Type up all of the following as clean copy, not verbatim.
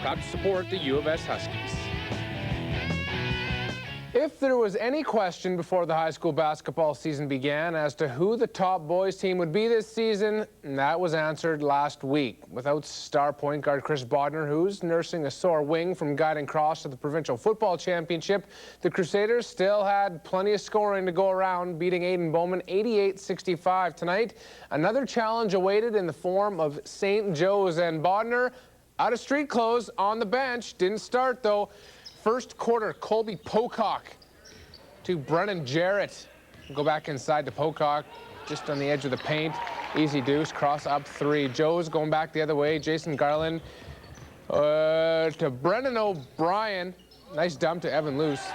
Proud to support the U of S Huskies. If there was any question before the high school basketball season began as to who the top boys team would be this season, that was answered last week. Without star point guard Chris Bodner, who's nursing a sore wing from guiding Cross to the provincial football championship, the Crusaders still had plenty of scoring to go around, beating Aiden Bowman 88-65 tonight. Another challenge awaited in the form of St. Joe's, and Bodner out of street clothes on the bench. Didn't start though. First quarter, Colby Pocock to Brennan Jarrett. Go back inside to Pocock, just on the edge of the paint. Easy deuce, cross up three. Joe's going back the other way. Jason Garland to Brennan O'Brien. Nice dump to Evan Luce.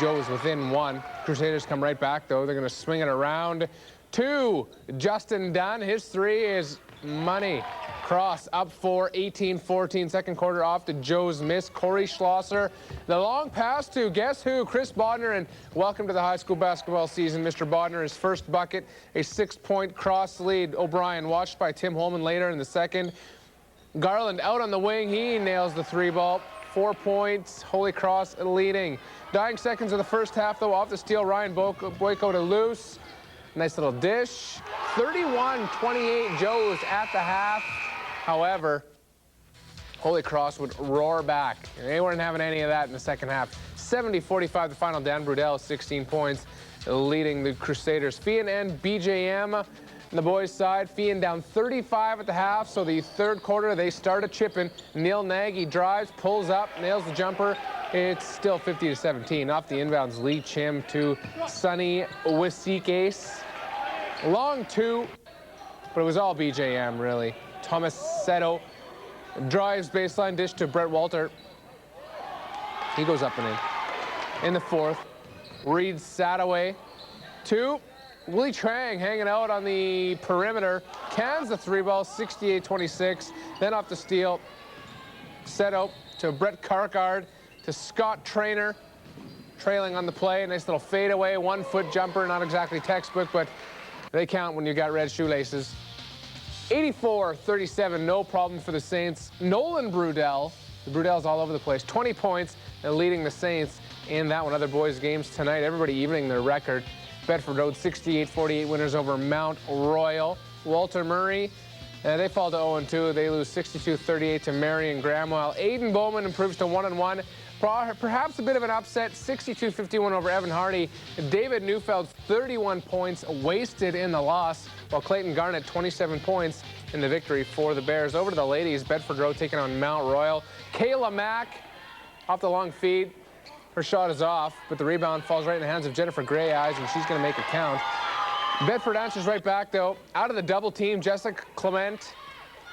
Joe is within one. Crusaders come right back though. They're going to swing it around to Justin Dunn. His three is money. Cross up four, 18-14. Second quarter off to Joe's miss. Corey Schlosser. The long pass to guess who? Chris Bodner. And welcome to the high school basketball season, Mr. Bodner. His first bucket, a 6-point cross lead. O'Brien watched by Tim Holman later in the second. Garland out on the wing. He nails the three ball. 4 points. Holy Cross leading. Dying seconds of the first half, though, off the steal. Ryan Boyko to Luce. Nice little dish. 31-28 Joe's at the half. However, Holy Cross would roar back. They weren't having any of that in the second half. 70-45 the final. Dan Brudell, 16 points, leading the Crusaders. Fian and BJM on the boys' side. Fian down 35 at the half, so the third quarter they started chipping. Neil Nagy drives, pulls up, nails the jumper. It's still 50-17. Off the inbounds, Lee Chim to Sonny Wisikes. Long two, but it was all BJM, really. Thomas Seto drives baseline, dish to Brett Walter. He goes up and in. In the fourth, Reed Sadaway to Willie Trang, hanging out on the perimeter. Cans the three ball, 68-26. Then off the steal, Seto to Brett Carkard to Scott Trainer, trailing on the play. Nice little fadeaway, 1-foot jumper, not exactly textbook, but they count when you got red shoelaces. 84-37, no problem for the Saints. Nolan Brudell, the Brudell's all over the place, 20 points, and leading the Saints in that one. Other boys' games tonight, everybody evening their record. Bedford Road 68-48 winners over Mount Royal. Walter Murray, they fall to 0-2. They lose 62-38 to Marion Graham, while Aiden Bowman improves to 1-1. Perhaps a bit of an upset, 62-51 over Evan Hardy. David Neufeld, 31 points wasted in the loss, while Clayton Garnett, 27 points in the victory for the Bears. Over to the ladies, Bedford Road taking on Mount Royal. Kayla Mack off the long feed. Her shot is off, but the rebound falls right in the hands of Jennifer Gray Eyes, and she's going to make it count. Bedford answers right back, though. Out of the double team, Jessica Clement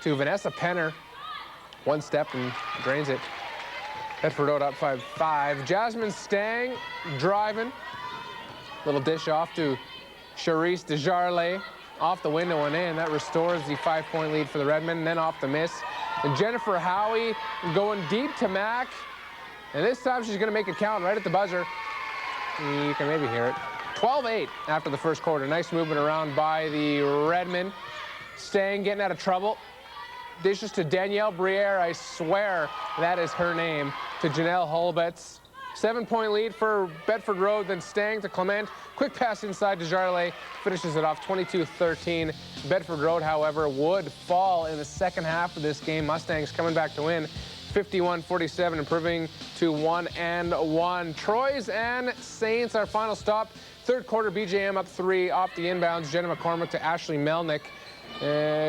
to Vanessa Penner. One step and drains it. Bedford Road up 5-5. Jasmine Stang driving. Little dish off to Charisse Desjarlais. Off the window and in. That restores the 5-point lead for the Redmen. And then off the miss. And Jennifer Howie going deep to Mack. And this time she's going to make it count right at the buzzer. You can maybe hear it. 12-8 after the first quarter. Nice movement around by the Redmen. Stang getting out of trouble. Dishes to Danielle Briere. I swear that is her name. To Janelle Holbetz. 7-point lead for Bedford Road. Then Stang to Clement. Quick pass inside to Jarley. Finishes it off 22-13. Bedford Road, however, would fall in the second half of this game. Mustangs coming back to win. 51-47, improving to 1-1. Troyes and Saints, our final stop. Third quarter, BJM up 3 off the inbounds. Jenna McCormick to Ashley Melnick.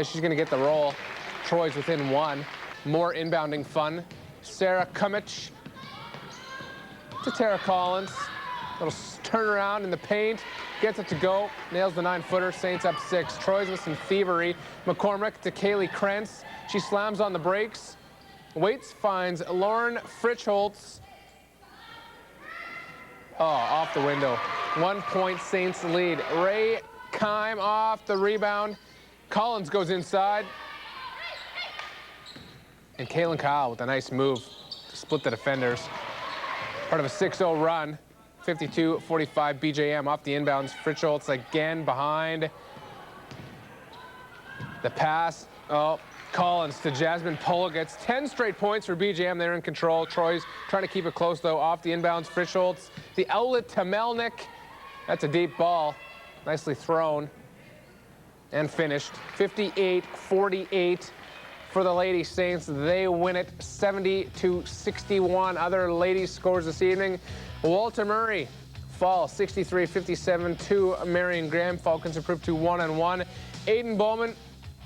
She's going to get the roll. Troyes within 1. More inbounding fun. Sarah Cummich to Tara Collins. Little turnaround in the paint. Gets it to go. Nails the 9-footer. Saints up 6. Troyes with some thievery. McCormick to Kaylee Krentz. She slams on the brakes. Waits, finds Lauren Fritschholtz. Oh, off the window. 1-point Saints lead. Ray Kime off the rebound. Collins goes inside. And Kaylin Kyle with a nice move to split the defenders. Part of a 6-0 run. 52-45 BJM off the inbounds. Fritschholtz again behind. The pass. Oh, Collins to Jasmine Polo gets 10 straight points for BJM. They're in control. Troy's trying to keep it close, though, off the inbounds. Frischholtz, the outlet to Melnick. That's a deep ball. Nicely thrown and finished. 58-48 for the Lady Saints. They win it 70-61. Other ladies scores this evening. Walter Murray fall 63-57 to Marion Graham. Falcons improved to 1-1. Aiden Bowman,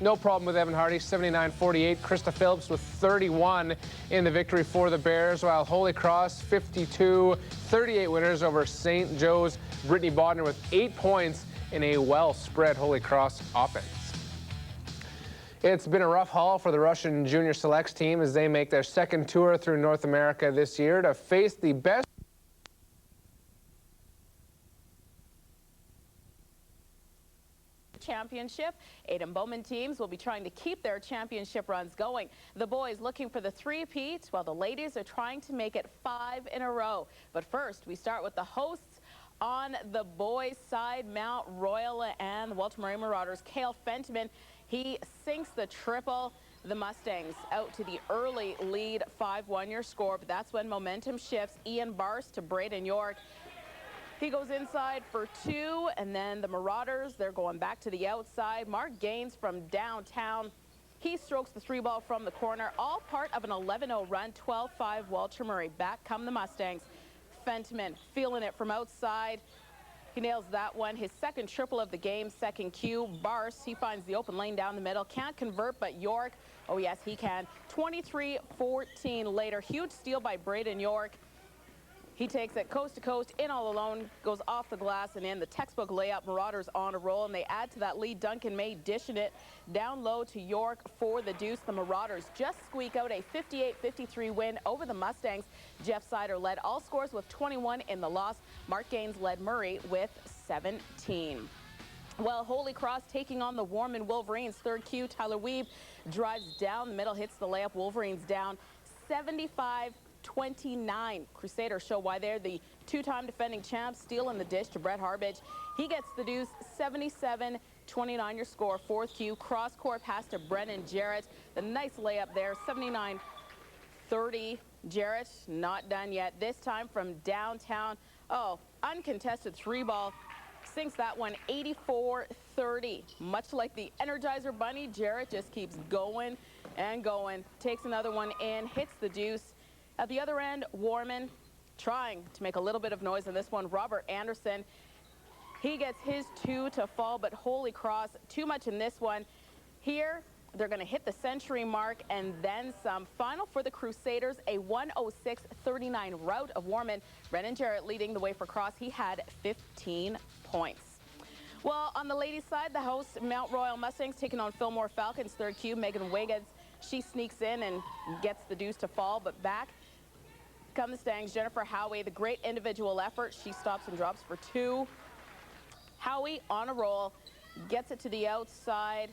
no problem with Evan Hardy, 79-48. Krista Phillips with 31 in the victory for the Bears, while Holy Cross 52-38 winners over St. Joe's. Brittany Bodner with 8 points in a well-spread Holy Cross offense. It's been a rough haul for the Russian Junior Selects team as they make their second tour through North America this year to face the best championship. Aiden Bowman teams will be trying to keep their championship runs going. The boys looking for the three-peat, while the ladies are trying to make it 5 in a row. But first, we start with the hosts on the boys' side, Mount Royal and the Walter Murray Marauders. Cale Fentman, he sinks the triple. The Mustangs out to the early lead, 5-1 your score, but that's when momentum shifts. Ian Bars to Braden York. He goes inside for 2, and then the Marauders, they're going back to the outside. Mark Gaines from downtown, he strokes the 3-ball from the corner, all part of an 11-0 run, 12-5 Walter Murray. Back come the Mustangs. Fentman feeling it from outside. He nails that one, his second triple of the game, second cue. Bars, he finds the open lane down the middle, can't convert, but York, oh yes, he can. 23-14 later, huge steal by Braden York. He takes it coast to coast, in all alone, goes off the glass and in. The textbook layup. Marauders on a roll, and they add to that lead. Duncan May dishing it down low to York for the deuce. The Marauders just squeak out a 58-53 win over the Mustangs. Jeff Sider led all scores with 21 in the loss. Mark Gaines led Murray with 17. Well, Holy Cross taking on the Warman Wolverines. Third cue, Tyler Weeb drives down the middle, hits the layup. Wolverines down 75-29. Crusaders show why they're the two-time defending champs. Steal in the dish to Brett Harbidge. He gets the deuce, 77-29 your score. Fourth cue, cross-court pass to Brennan Jarrett. The nice layup there, 79-30. Jarrett not done yet. This time from downtown. Oh, uncontested 3-ball. Sinks that one 84-30. Much like the Energizer Bunny, Jarrett just keeps going and going. Takes another one in, hits the deuce. At the other end, Warman trying to make a little bit of noise in this one. Robert Anderson, he gets his 2 to fall, but Holy Cross, too much in this one. Here, they're going to hit the century mark and then some. Final for the Crusaders, a 106-39 rout of Warman. Brennan Jarrett leading the way for Cross. He had 15 points. Well, on the ladies' side, the hosts, Mount Royal Mustangs, taking on Fillmore Falcons. Third cue, Megan Wiggins. She sneaks in and gets the deuce to fall, but back come the Stangs. Jennifer Howie, the great individual effort. She stops and drops for 2. Howie on a roll, gets it to the outside,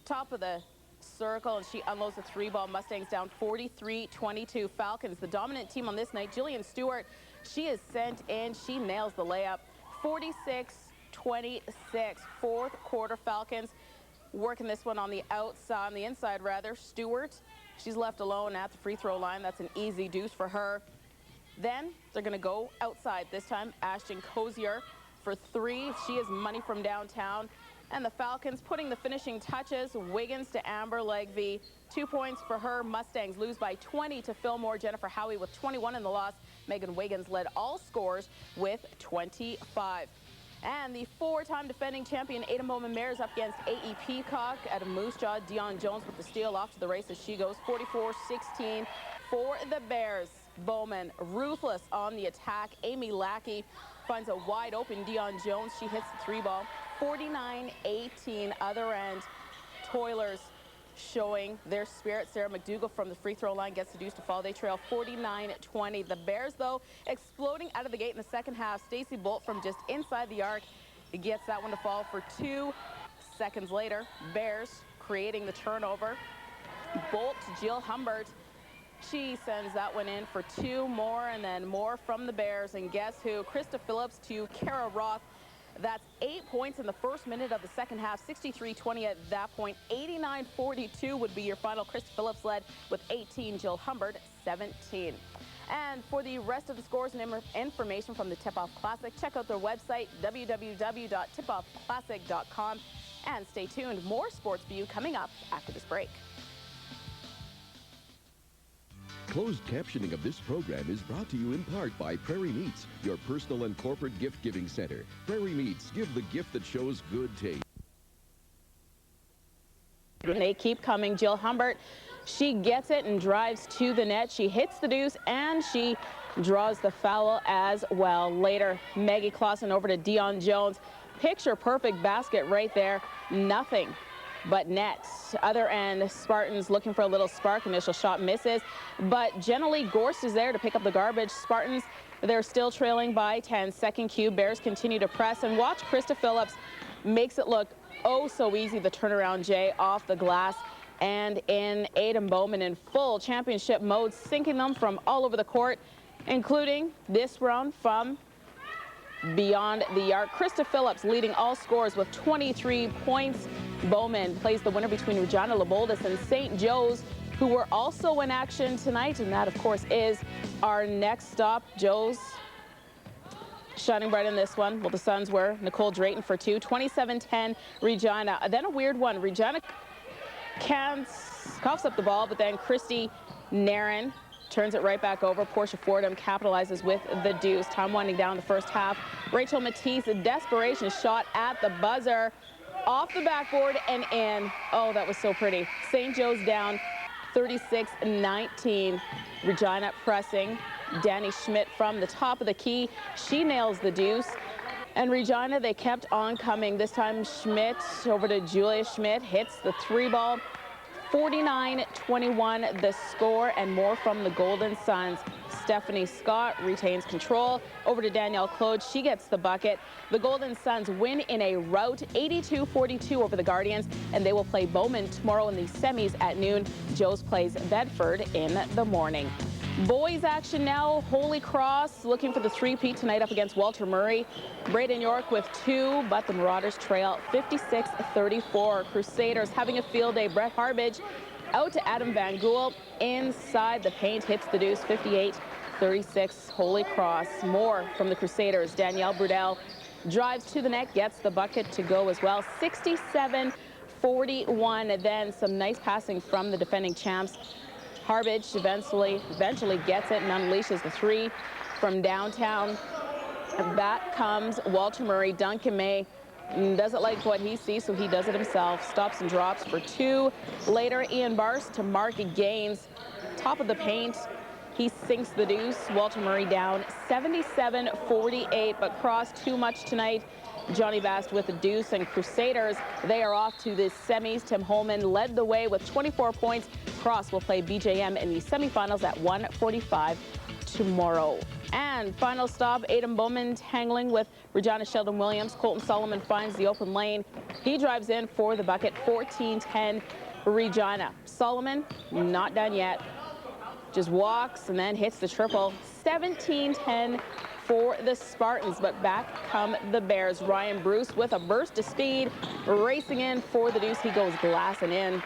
top of the circle, and she unloads the 3-ball. Mustangs down 43-22. Falcons, the dominant team on this night. Jillian Stewart, she is sent in. She nails the layup. 46-26. Fourth quarter, Falcons working this one on the outside, on the inside rather. Stewart, she's left alone at the free throw line. That's an easy deuce for her. Then they're going to go outside. This time, Ashton Cozier for 3. She is money from downtown. And the Falcons putting the finishing touches. Wiggins to Amber Legvey. 2 points for her. Mustangs lose by 20 to Fillmore. Jennifer Howie with 21 in the loss. Megan Wiggins led all scores with 25. And the 4-time defending champion Aiden Bowman Mares up against A.E. Peacock at a Moose Jaw. Dion Jones with the steal off to the races. She goes 44-16 for the Bears. Bowman ruthless on the attack. Amy Lackey finds a wide open Dion Jones. She hits the 3-ball. 49-18 other end. Toilers showing their spirit. Sarah McDougall from the free throw line gets the deuce to fall. They trail 49-20. The Bears, though, exploding out of the gate in the second half. Stacey Bolt from just inside the arc gets that one to fall for 2. Seconds later, Bears creating the turnover. Bolt to Jill Humbert. She sends that one in for 2 more, and then more from the Bears. And guess who? Krista Phillips to Kara Roth. That's 8 points in the first minute of the second half, 63-20 at that point. 89-42 would be your final. Krista Phillips led with 18, Jill Humbert 17. And for the rest of the scores and information from the Tip-Off Classic, check out their website, www.tipoffclassic.com. And stay tuned, more Sports View coming up after this break. Closed captioning of this program is brought to you in part by Prairie Meats, your personal and corporate gift-giving center. Prairie Meats, give the gift that shows good taste. They keep coming. Jill Humbert, she gets it and drives to the net. She hits the deuce and she draws the foul as well. Later, Maggie Clausen over to Dion Jones. Picture perfect basket right there. Nothing but net. Other end, Spartans looking for a little spark. Initial shot misses, but generally Gorst is there to pick up the garbage. Spartans, they're still trailing by 10. Second cue, Bears continue to press, and watch Krista Phillips makes it look oh so easy. The turnaround J off the glass and in. Aiden Bowman in full championship mode, sinking them from all over the court, including this round from beyond the arc. Krista Phillips leading all scores with 23 points. Bowman plays the winner between Regina Leopoldis and St. Joe's, who were also in action tonight, and that of course is our next stop. Joe's shining bright in this one. Well, the Suns were. Nicole Drayton for two. 27-10 Regina. Then a weird one. Regina coughs up the ball, but then Christy Nairn turns it right back over. Portia Fordham capitalizes with the deuce. Time winding down the first half. Rachel Matisse, a desperation shot at the buzzer. Off the backboard and in. Oh, that was so pretty. St. Joe's down 36-19. Regina pressing. Danny Schmidt from the top of the key. She nails the deuce. And Regina, they kept on coming. This time Schmidt over to Julia Schmidt. Hits the three ball. 49-21 the score, and more from the Golden Suns. Stephanie Scott retains control. Over to Danielle Claude. She gets the bucket. The Golden Suns win in a rout, 82-42 over the Guardians, and they will play Bowman tomorrow in the semis at noon. Joe's plays Bedford in the morning. Boys action now. Holy Cross looking for the three-peat tonight up against Walter Murray. Braden York with two, but the Marauders trail 56-34. Crusaders having a field day. Brett Harbage out to Adam Van Gool. Inside the paint, hits the deuce, 58-36 Holy Cross. More from the Crusaders. Danielle Brudel drives to the net, gets the bucket to go as well. 67-41. Then some nice passing from the defending champs. Harbage eventually gets it and unleashes the three from downtown. Back comes Walter Murray. Duncan May doesn't like what he sees, so he does it himself. Stops and drops for two. Later, Ian Bars to Mark Gaines. Top of the paint. He sinks the deuce. Walter Murray down 77-48, but Cross too much tonight. Johnny Bast with the deuce, and Crusaders, they are off to the semis. Tim Holman led the way with 24 points. Cross will play BJM in the semifinals at 1:45 tomorrow. And final stop, Aiden Bowman tangling with Regina Sheldon Williams. Colton Solomon finds the open lane. He drives in for the bucket. 14-10 Regina. Solomon not done yet. Just walks and then hits the triple. 17-10 for the Spartans, but back come the Bears. Ryan Bruce with a burst of speed, racing in for the deuce. He goes glass and in.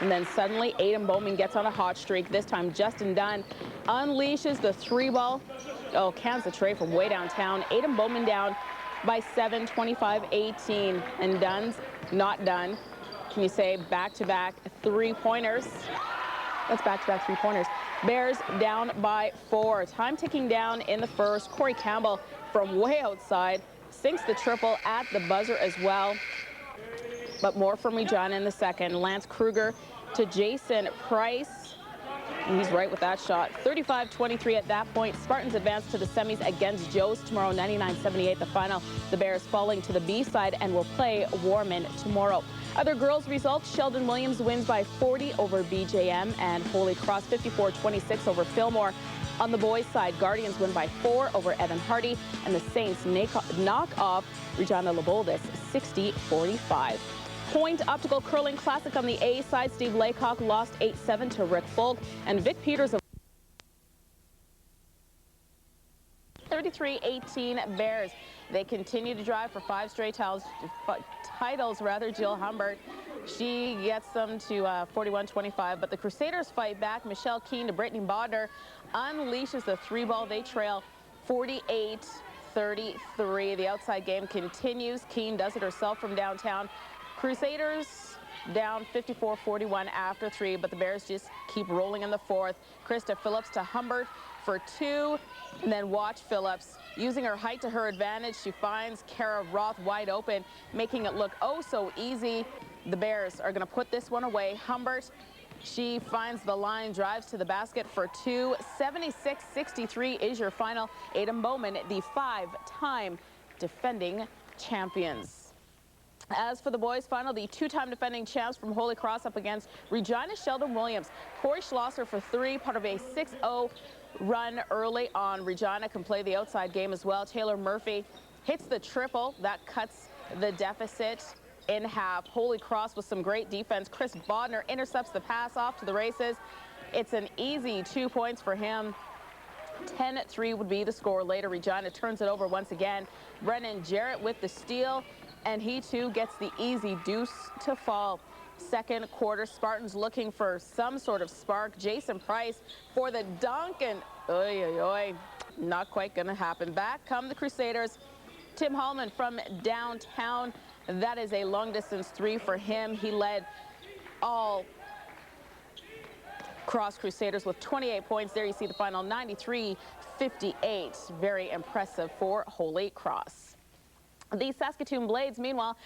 And then suddenly Aiden Bowman gets on a hot streak. This time Justin Dunn unleashes the three ball. Oh, cans the tray from way downtown. Aiden Bowman down by 7, 25-18. And Dunn's not done. Can you say back-to-back three-pointers? That's back-to-back three-pointers. Bears down by 4. Time ticking down in the first. Corey Campbell from way outside sinks the triple at the buzzer as well. But more from Regina in the second. Lance Kruger to Jason Price. And he's right with that shot. 35-23 at that point. Spartans advance to the semis against Joe's tomorrow. 99-78 the final. The Bears falling to the B side and will play Warman tomorrow. Other girls results, Sheldon Williams wins by 40 over BJM, and Holy Cross 54-26 over Fillmore. On the boys' side, Guardians win by 4 over Evan Hardy, and the Saints knock off Regina Leopoldis 60-45. Point Optical Curling Classic on the A side, Steve Laycock lost 8-7 to Rick Folk, and Vic Peters of 23-18 Bears. They continue to drive for 5 straight titles. Jill Humbert, she gets them to 41-25, but the Crusaders fight back. Michelle Keane to Brittany Bodner unleashes the 3-ball. They trail 48-33. The outside game continues. Keane does it herself from downtown. Crusaders down 54-41 after 3, but the Bears just keep rolling in the 4th. Krista Phillips to Humbert for 2, and then watch Phillips using her height to her advantage. She finds Kara Roth wide open, making it look oh so easy. The Bears are going to put this one away. Humbert, she finds the line, drives to the basket for 2. 76-63 is your final. Aiden Bowman, the 5-time defending champions. As for the boys' final, the 2-time defending champs from Holy Cross up against Regina Sheldon Williams. Corey Schlosser for 3, part of a 6-0 run early on. Regina can play the outside game as well. Taylor Murphy hits the triple. That cuts the deficit in half. Holy Cross with some great defense. Chris Bodner intercepts the pass off to the races. It's an easy 2 points for him. 10-3 would be the score later. Regina turns it over once again. Brennan Jarrett with the steal, and he too gets the easy deuce to fall. Second quarter, Spartans looking for some sort of spark. Jason Price for the dunk, and not quite gonna happen. Back come the Crusaders. Tim Hallman from downtown. That is a long distance 3 for him. He led all Cross Crusaders with 28 points. There you see the final, 93-58. Very impressive for Holy Cross. The Saskatoon Blades, meanwhile,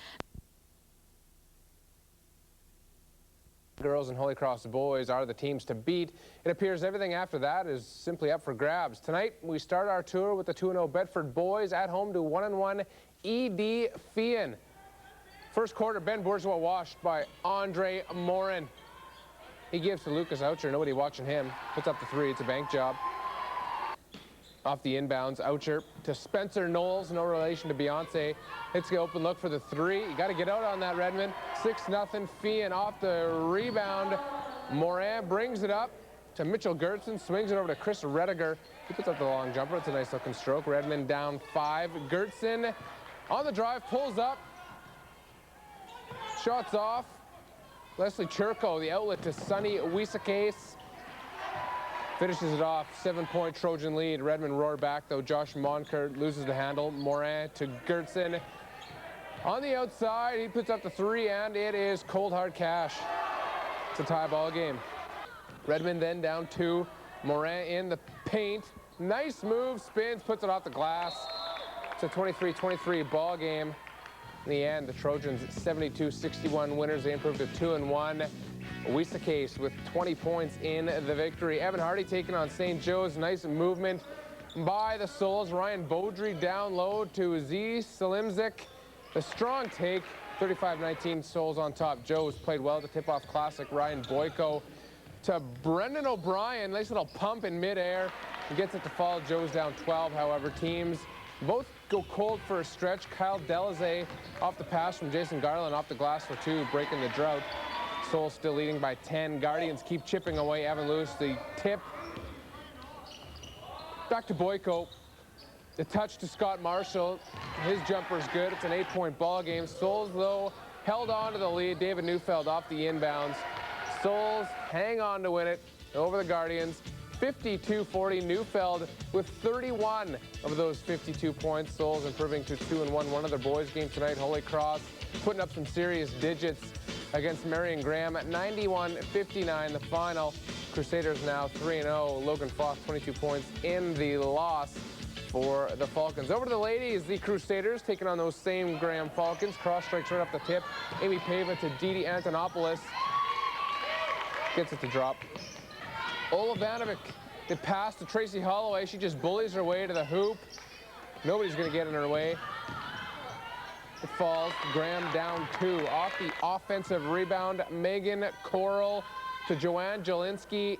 girls and Holy Cross boys are the teams to beat. It appears everything after that is simply up for grabs. Tonight, we start our tour with the 2-0 Bedford boys at home to 1-1 ED Fian. First quarter, Ben Bourgeois washed by Andre Morin. He gives to Lucas Oucher, nobody watching him. Puts up the 3, it's a bank job. Off the inbounds, Oucher to Spencer Knowles, no relation to Beyonce. Hits the open look for the 3. You got to get out on that, Redmond. 6-0 Fian off the rebound. Morin brings it up to Mitchell Gertson, swings it over to Chris Rediger. He puts up the long jumper. It's a nice looking stroke. Redmond down 5. Gertson on the drive, pulls up. Shots off. Leslie Churko, the outlet to Sonny Wiesakase. Finishes it off, 7-point Trojan lead. Redmond roar back, though. Josh Monkert loses the handle. Morin to Gertson. On the outside, he puts up the 3, and it is cold hard cash. It's a tie ball game. Redmond then down 2. Morin in the paint. Nice move, spins, puts it off the glass. It's a 23-23 ball game. In the end, the Trojans 72-61 winners. They improved to 2-1. Wiesakase with 20 points in the victory. Evan Hardy taking on St. Joe's. Nice movement by the Souls. Ryan Beaudry down low to Z Salimzik. The strong take. 35-19 Souls on top. Joe's played well to tip-off classic. Ryan Boyko to Brendan O'Brien. Nice little pump in midair. He gets it to fall. Joe's down 12. However, teams both go cold for a stretch. Kyle Delaze off the pass from Jason Garland off the glass for 2, breaking the drought. Souls still leading by 10. Guardians keep chipping away. Evan Lewis, the tip. Back to Boyko. The touch to Scott Marshall. His jumper's good. It's an 8-point ball game. Souls, though, held on to the lead. David Neufeld off the inbounds. Souls hang on to win it over the Guardians. 52-40. Neufeld with 31 of those 52 points. Souls improving to 2-1. One other boys game tonight. Holy Cross putting up some serious digits against Marion Graham at 91-59 the final. Crusaders now 3-0. Logan Fox 22 points in the loss for the Falcons. Over to the ladies, the Crusaders taking on those same Graham Falcons. Cross strikes right off the tip. Amy Pava to Didi Antonopoulos. Gets it to drop. Olavanovic, the pass to Tracy Holloway. She just bullies her way to the hoop. Nobody's going to get in her way. It falls. Graham down 2. Off the offensive rebound, Megan Coral to Joanne Jelinski.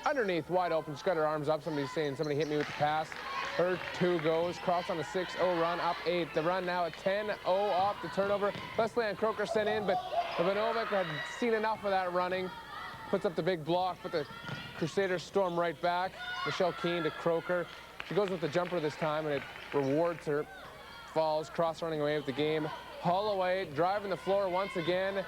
Underneath, wide open. She's got her arms up. Somebody's saying, somebody hit me with the pass. Her 2 goes. Cross on a 6-0 run, up 8. The run now at 10-0 off the turnover. Leslie Ann Croker sent in, but Ivanovic had seen enough of that running. Puts up the big block, but the Crusaders storm right back. Michelle Keane to Croker. She goes with the jumper this time, and it rewards her. Falls, cross running away with the game. Holloway driving the floor once again.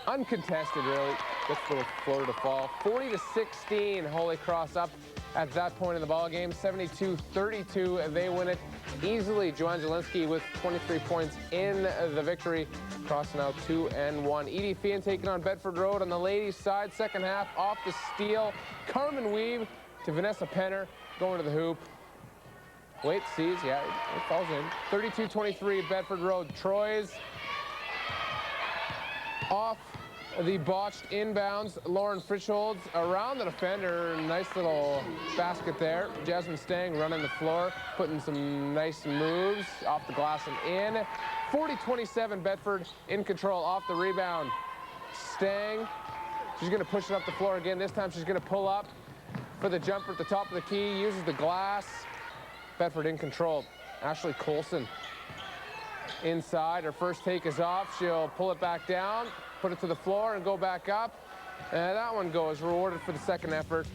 Uncontested, really. Gets the floor to fall. 40-16, Holy Cross up at that point in the ball game. 72-32, they win it easily. Joanne Jelinski with 23 points in the victory. Cross now 2-1. Edie Fian taking on Bedford Road on the ladies' side. Second half off the steal. Carmen Weave to Vanessa Penner going to the hoop. Wait, sees, yeah, it falls in. 32-23, Bedford Road. Troy's off the botched inbounds. Lauren Frischholz around the defender. Nice little basket there. Jasmine Stang running the floor, putting some nice moves off the glass and in. 40-27, Bedford in control off the rebound. Stang, she's going to push it up the floor again. This time she's going to pull up for the jumper at the top of the key, uses the glass. Bedford in control. Ashley Colson inside. Her first take is off. She'll pull it back down, put it to the floor, and go back up. And that one goes rewarded for the second effort.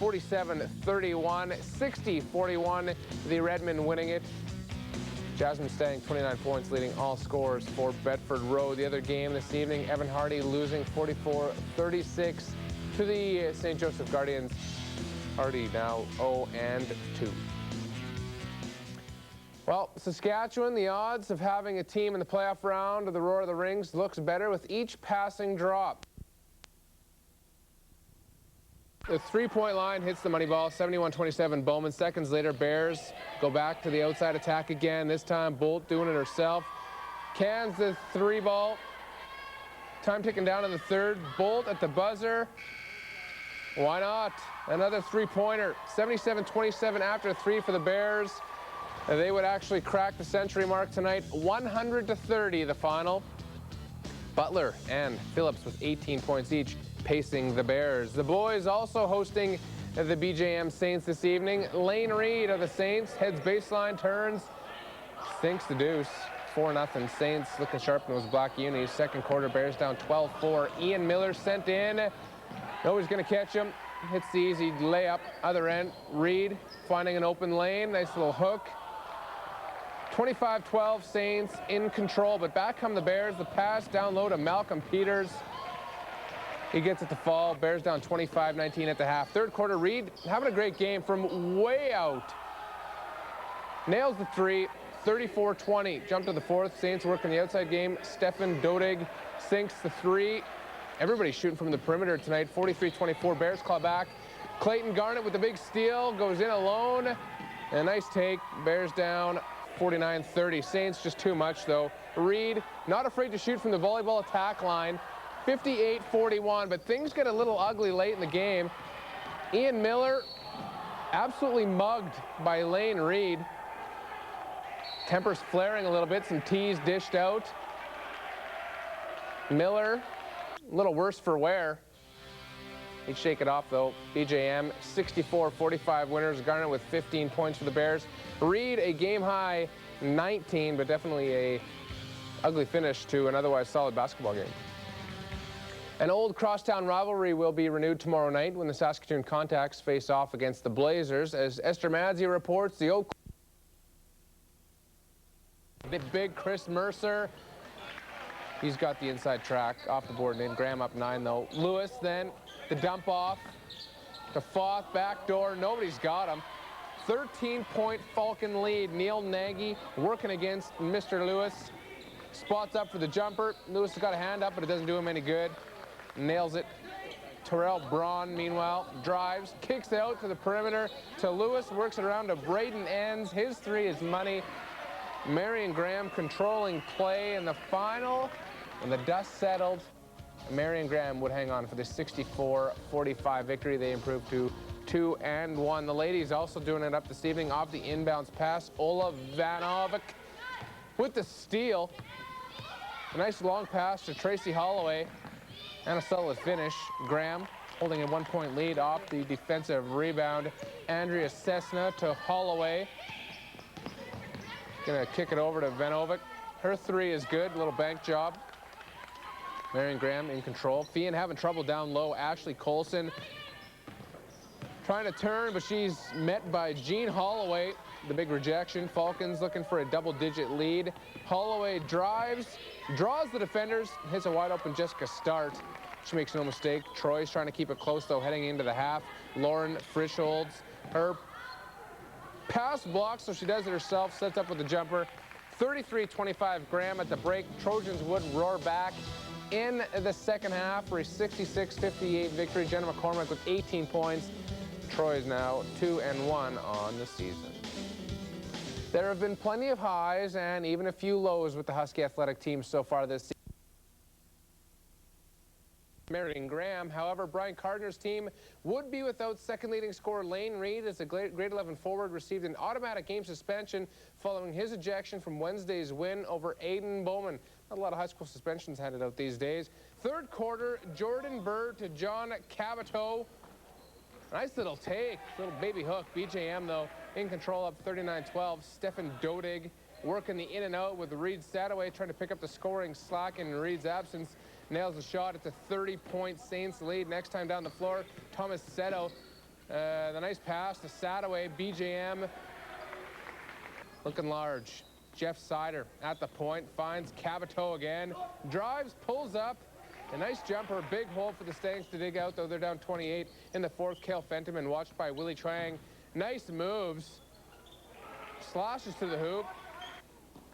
47-31, 60-41, the Redmen winning it. Jasmine Stang, 29 points, leading all scores for Bedford Road. The other game this evening, Evan Hardy losing 44-36 to the St. Joseph Guardians. Hardy now 0-2. Well, Saskatchewan, the odds of having a team in the playoff round of the Roar of the Rings looks better with each passing drop. The three-point line hits the money ball, 71-27 Bowman. Seconds later, Bears go back to the outside attack again. This time, Bolt doing it herself. Cans the three ball. Time ticking down in the third. Bolt at the buzzer. Why not? Another three-pointer. 77-27 after three for the Bears. They would actually crack the century mark tonight. 100-30 the final. Butler and Phillips with 18 points each, pacing the Bears. The boys also hosting the BJM Saints this evening. Lane Reed of the Saints heads baseline, turns, sinks the deuce. 4-0 Saints looking sharp in those black unis. Second quarter, Bears down 12-4. Ian Miller sent in. Nobody's going to catch him. Hits the easy layup, other end. Reed finding an open lane. Nice little hook. 25-12 Saints in control, but back come the Bears. The pass down low to Malcolm Peters. He gets it to fall. Bears down 25-19 at the half. Third quarter, Reed having a great game from way out. Nails the three, 34-20. Jump to the fourth. Saints working the outside game. Stefan Dodig sinks the three. Everybody's shooting from the perimeter tonight. 43-24. Bears claw back. Clayton Garnett with the big steal. Goes in alone. And a nice take. Bears down 49-30. Saints just too much, though. Reed not afraid to shoot from the volleyball attack line. 58-41, but things get a little ugly late in the game. Ian Miller absolutely mugged by Lane Reed. Tempers flaring a little bit. Some tees dished out. Miller, a little worse for wear. He'd shake it off, though. BJM, 64-45 winners. Garnett with 15 points for the Bears. Reed, a game-high 19, but definitely a ugly finish to an otherwise solid basketball game. An old crosstown rivalry will be renewed tomorrow night when the Saskatoon Contacts face off against the Blazers. As Esther Madzia reports, the big Chris Mercer. He's got the inside track off the board and in. Graham up 9, though. Lewis then, the dump off to Foth, backdoor. Nobody's got him. 13-point Falcon lead. Neil Nagy working against Mr. Lewis. Spots up for the jumper. Lewis has got a hand up, but it doesn't do him any good. Nails it. Terrell Braun, meanwhile, drives, kicks out to the perimeter to Lewis, works it around to Braden Enns. His three is money. Marion Graham controlling play in the final. When the dust settled, Marion Graham would hang on for the 64-45 victory. They improved to 2-1. The ladies also doing it up this evening off the inbounds pass. Ola Vanovic with the steal. A nice long pass to Tracy Holloway. And a solid finish. Graham holding a 1-point lead off the defensive rebound. Andrea Cessna to Holloway. Gonna kick it over to Vanovic. Her three is good, little bank job. Marion Graham in control. Fian having trouble down low. Ashley Colson trying to turn, but she's met by Jean Holloway. The big rejection. Falcons looking for a double-digit lead. Holloway drives, draws the defenders, hits a wide-open Jessica Start. She makes no mistake. Troy's trying to keep it close, though, heading into the half. Lauren Frischholds, her pass blocks, so she does it herself, sets up with the jumper. 33-25 Graham at the break. Trojans would roar back in the second half for a 66-58 victory. Jenna McCormick with 18 points. Troy is now 2-1 on the season. There have been plenty of highs and even a few lows with the Husky athletic team so far this season. Marion Graham. However, Brian Cardner's team would be without second leading scorer Lane Reed as the grade 11 forward received an automatic game suspension following his ejection from Wednesday's win over Aiden Bowman. Not a lot of high school suspensions handed out these days. Third quarter, Jordan Bird to John Cabato. Nice little take, little baby hook. BJM, though, in control up 39-12. Stefan Dodig working the in and out with Reed Sadaway trying to pick up the scoring slack in Reed's absence. Nails the shot. It's a 30-point Saints lead. Next time down the floor, Thomas Seto. The nice pass to Sadaway. BJM looking large. Jeff Sider at the point. Finds Cabato again. Drives, pulls up. A nice jumper. Big hole for the Stanks to dig out, though they're down 28 in the fourth. Kale Fenterman watched by Willie Trang. Nice moves. Slashes to the hoop.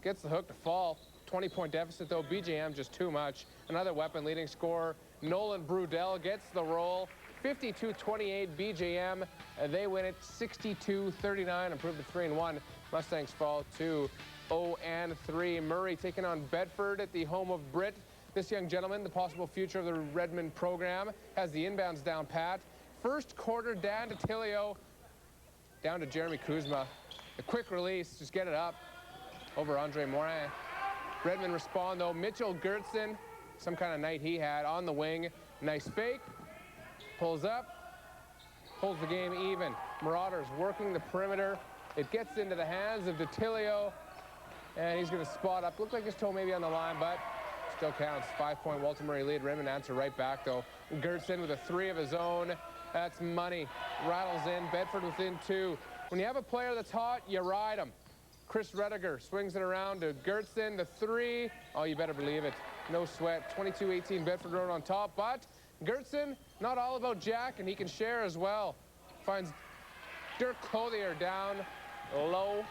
Gets the hook to fall. 20-point deficit, though. BJM just too much. Another weapon, leading scorer Nolan Brudell gets the roll. 52-28 BJM. They win it 62-39, improve to 3-1. Mustangs fall to 0-3. Murray taking on Bedford at the home of Britt. This young gentleman, the possible future of the Redmond program, has the inbounds down pat. First quarter, Dan Detilio down to Jeremy Kuzma. A quick release, just get it up over Andre Morin. Redmond respond, though. Mitchell Gertson, some kind of night he had, on the wing. Nice fake. Pulls up. Pulls the game even. Marauders working the perimeter. It gets into the hands of Detilio, and he's going to spot up. Looked like his toe maybe on the line, but still counts. 5-point Walter Murray lead. Redmond answer right back, though. Gertson with a 3 of his own. That's money. Rattles in. Bedford within 2. When you have a player that's hot, you ride him. Chris Rediger swings it around to Gertson, the 3. Oh, you better believe it. No sweat. 22-18 Bedford Road on top, but Gertson, not all about Jack, and he can share as well. Finds Dirk Clothier down low.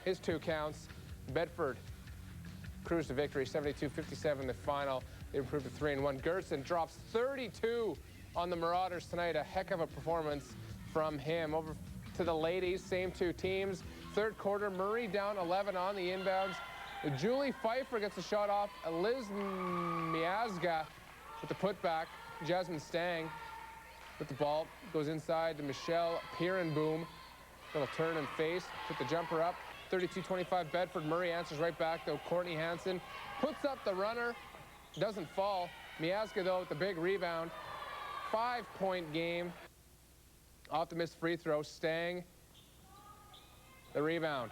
His 2 counts. Bedford cruise to victory, 72-57 the final. They improved to 3-1. Gertson drops 32 on the Marauders tonight. A heck of a performance from him. Over to the ladies, same 2 teams. Third quarter, Murray down 11 on the inbounds. Julie Pfeiffer gets a shot off. Liz Miazga with the putback. Jasmine Stang with the ball. Goes inside to Michelle Pierenboom. Little turn and face. Put the jumper up. 32-25 Bedford. Murray answers right back, though. Courtney Hansen puts up the runner. Doesn't fall. Miazga, though, with the big rebound. 5-point game. Off the missed free throw. Stang. The rebound.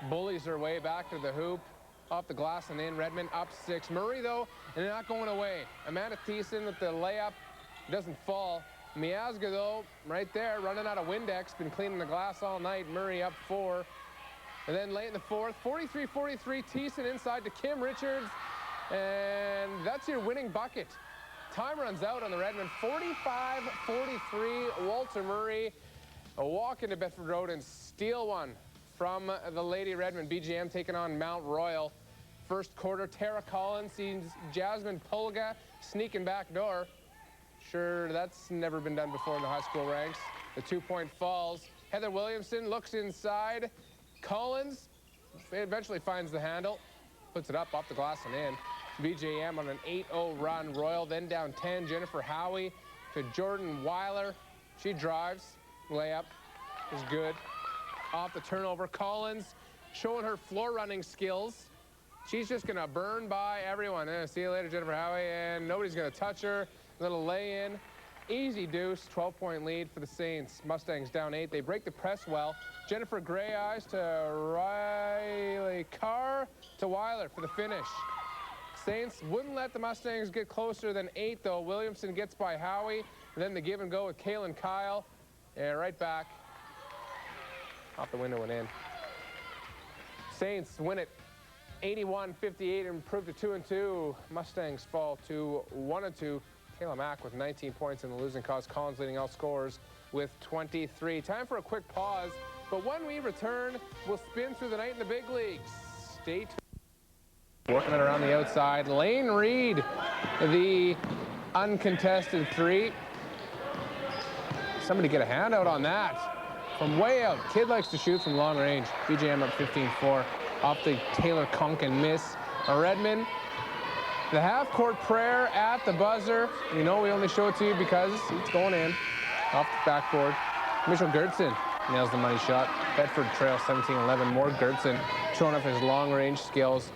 Bullies their way back to the hoop. Off the glass and in. Redmond up 6. Murray, though, and not going away. Amanda Thiessen with the layup. Doesn't fall. Miazga, though, right there, running out of Windex. Been cleaning the glass all night. Murray up 4. And then late in the fourth, 43-43, Thiessen inside to Kim Richards. And that's your winning bucket. Time runs out on the Redmond. 45-43, Walter Murray. A walk into Bedford Road and steal one from the Lady Redmond. BGM taking on Mount Royal. First quarter, Tara Collins sees Jasmine Pulga sneaking back door. Sure, that's never been done before in the high school ranks. The 2-point falls. Heather Williamson looks inside. Collins eventually finds the handle. Puts it up off the glass and in. BJM on an 8-0 run. Royal then down 10. Jennifer Howie to Jordan Weiler. She drives. Layup is good. Off the turnover. Collins showing her floor running skills. She's just going to burn by everyone. See you later, Jennifer Howie. And nobody's going to touch her. Little lay-in. Easy deuce. 12-point lead for the Saints. Mustangs down 8. They break the press well. Jennifer Gray Eyes to Riley Carr to Weiler for the finish. Saints wouldn't let the Mustangs get closer than 8, though. Williamson gets by Howie. And then the give and go with Kaylin Kyle. Yeah, right back. Off the window and in. Saints win it 81-58 and improve to 2-2. Mustangs fall to 1-2. Kayla Mack with 19 points in the losing cause. Collins leading all scorers with 23. Time for a quick pause, but when we return, we'll spin through the night in the big leagues. Stay tuned. Working it around the outside. Lane Reed, the uncontested three. Somebody get a handout on that. From way out, kid likes to shoot from long range. BJM up 15-4 off the Taylor Conkin miss. Redmond, the half-court prayer at the buzzer. You know we only show it to you because it's going in off the backboard. Mitchell Gertson nails the money shot. Bedford trails 17-11. More Gertson showing off his long-range skills.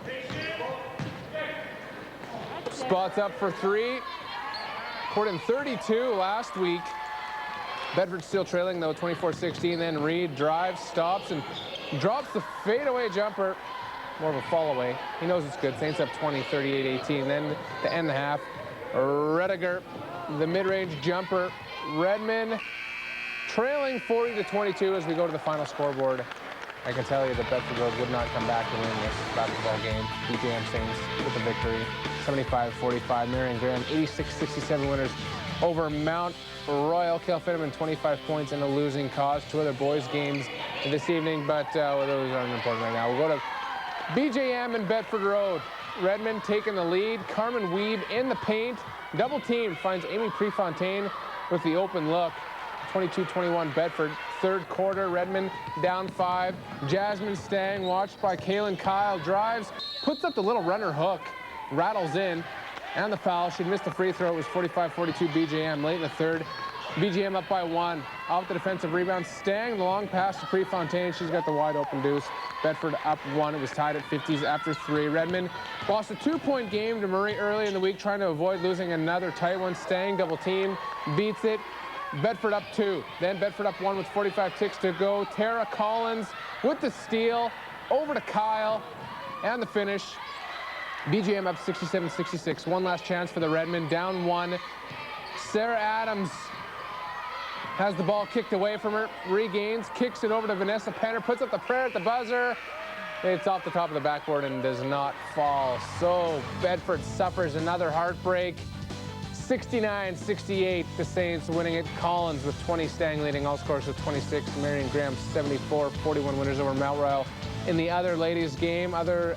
Spots up for three. Scored in 32 last week. Bedford still trailing, though, 24-16. Then Reed drives, stops, and drops the fadeaway jumper. More of a fall away. He knows it's good. Saints up 20, 38-18. Then to end the half, Rediger, the mid-range jumper. Redmond trailing 40-22 as we go to the final scoreboard. I can tell you that Bedford Road would not come back to win this basketball game. BJM Saints with the victory, 75-45. Marion Graham, 86-67 winners over Mount Royal. Kale Finneman, 25 points in a losing cause. Two other boys' games this evening, but those aren't important right now. We'll go to BJM and Bedford Road. Redmond taking the lead. Carmen Weeb in the paint. Double team finds Amy Prefontaine with the open look. 22-21 Bedford. Third quarter, Redmond down 5. Jasmine Stang, watched by Kaylin Kyle, drives, puts up the little runner hook, rattles in, and the foul. She'd missed the free throw. It was 45-42 BJM. Late in the third, BJM up by 1. Off the defensive rebound, Stang, the long pass to Prefontaine. She's got the wide open deuce. Bedford up 1. It was tied at 50s after 3. Redmond lost a 2-point game to Murray early in the week, trying to avoid losing another tight one. Stang double team, beats it. Bedford up 2. Then Bedford up 1 with 45 ticks to go. Tara Collins with the steal. Over to Kyle and the finish. BJM up 67-66. One last chance for the Redmond. Down 1. Sarah Adams has the ball kicked away from her. Regains. Kicks it over to Vanessa Penner. Puts up the prayer at the buzzer. It's off the top of the backboard and does not fall. So Bedford suffers another heartbreak. 69-68, the Saints winning it. Collins with 20, Stang leading all scores with 26. Marion Graham 74-41 winners over Mount Royal. In the other ladies game, other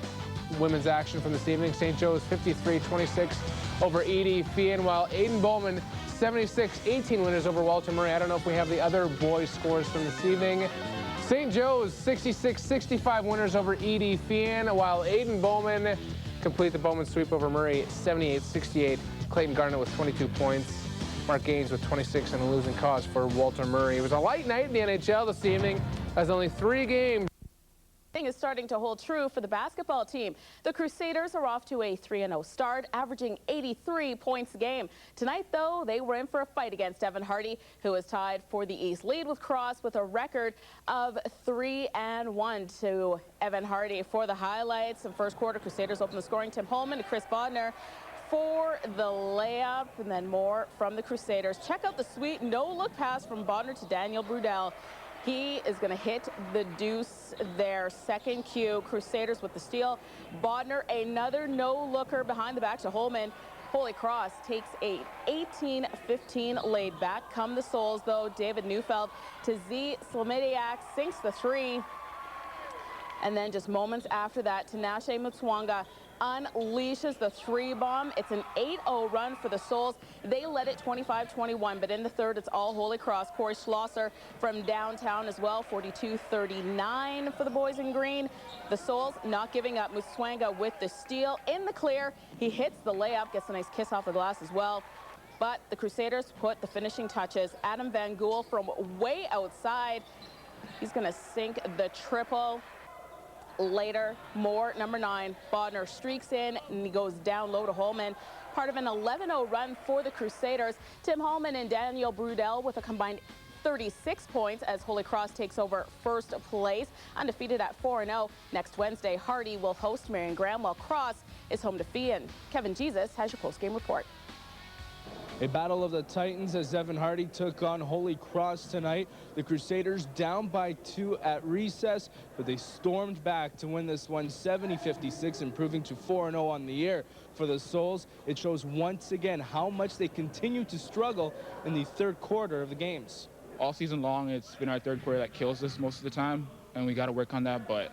women's action from this evening, St. Joe's 53-26 over Edie Fian, while Aiden Bowman 76-18 winners over Walter Murray. I don't know if we have the other boys scores from this evening. St. Joe's 66-65 winners over Edie Fian, while Aiden Bowman complete the Bowman sweep over Murray 78-68. Clayton Garnett with 22 points. Mark Gaines with 26 and a losing cause for Walter Murray. It was a light night in the NHL this evening as only 3 games. Is starting to hold true for the basketball team. The Crusaders are off to a 3-0 start, averaging 83 points a game. Tonight, though, they were in for a fight against Evan Hardy, who is tied for the East lead with Cross with a record of 3-1 to Evan Hardy. For the highlights, in first quarter, Crusaders open the scoring. Tim Holman to Chris Bodner for the layup, and then more from the Crusaders. Check out the sweet no-look pass from Bodner to Daniel Brudel. He is going to hit the deuce there. Second cue, Crusaders with the steal. Bodner, another no-looker behind the back to Holman. Holy Cross takes a 18-15 laid back. Come the Souls, though. David Neufeld to Z. Slamidiak sinks the 3. And then just moments after that, Tinashe Mutswanga unleashes the 3-bomb. It's an 8-0 run for the Souls. They led it 25-21, but in the third, it's all Holy Cross. Corey Schlosser from downtown as well, 42-39 for the boys in green. The Souls not giving up. Mutswanga with the steal in the clear. He hits the layup, gets a nice kiss off the glass as well. But the Crusaders put the finishing touches. Adam Van Gool from way outside. He's going to sink the triple. Later, more number 9, Bodner streaks in and he goes down low to Holman. Part of an 11-0 run for the Crusaders. Tim Holman and Daniel Brudel with a combined 36 points as Holy Cross takes over first place, undefeated at 4-0. Next Wednesday, Hardy will host Marion Graham while Cross is home to Fian. Kevin Jesus has your post-game report. A battle of the Titans as Evan Hardy took on Holy Cross tonight. The Crusaders down by 2 at recess, but they stormed back to win this one 70-56, improving to 4-0 on the year. For the Souls, it shows once again how much they continue to struggle in the third quarter of the games. All season long, it's been our third quarter that kills us most of the time, and we got to work on that, but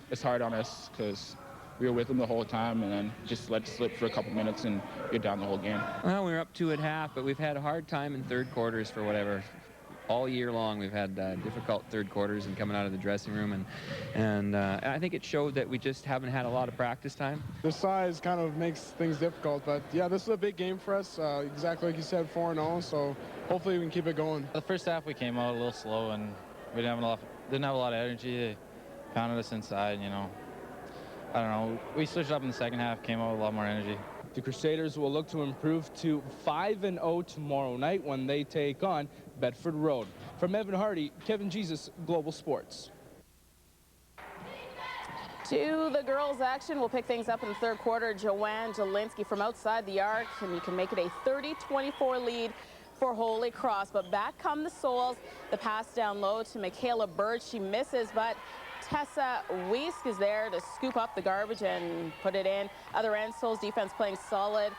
it's hard on us because we were with them the whole time and then just let it slip for a couple minutes and you're down the whole game. Well, we were up 2 at half, but we've had a hard time in third quarters for whatever. All year long, we've had difficult third quarters and coming out of the dressing room, and I think it showed that we just haven't had a lot of practice time. The size kind of makes things difficult, but yeah, this is a big game for us. Exactly like you said, 4-0, so hopefully we can keep it going. The first half we came out a little slow and we didn't have a lot of energy. They pounded us inside, you know. I don't know. We switched up in the second half, came out with a lot more energy. The Crusaders will look to improve to 5-0 tomorrow night when they take on Bedford Road. From Evan Hardy, Kevin Jesus, Global Sports. To the girls' action, we'll pick things up in the third quarter. Joanne Jelinski from outside the arc, and you can make it a 30-24 lead for Holy Cross. But back come the Souls. The pass down low to Michaela Bird. She misses, but Tessa Weisk is there to scoop up the garbage and put it in. Other end, Souls defense playing solid.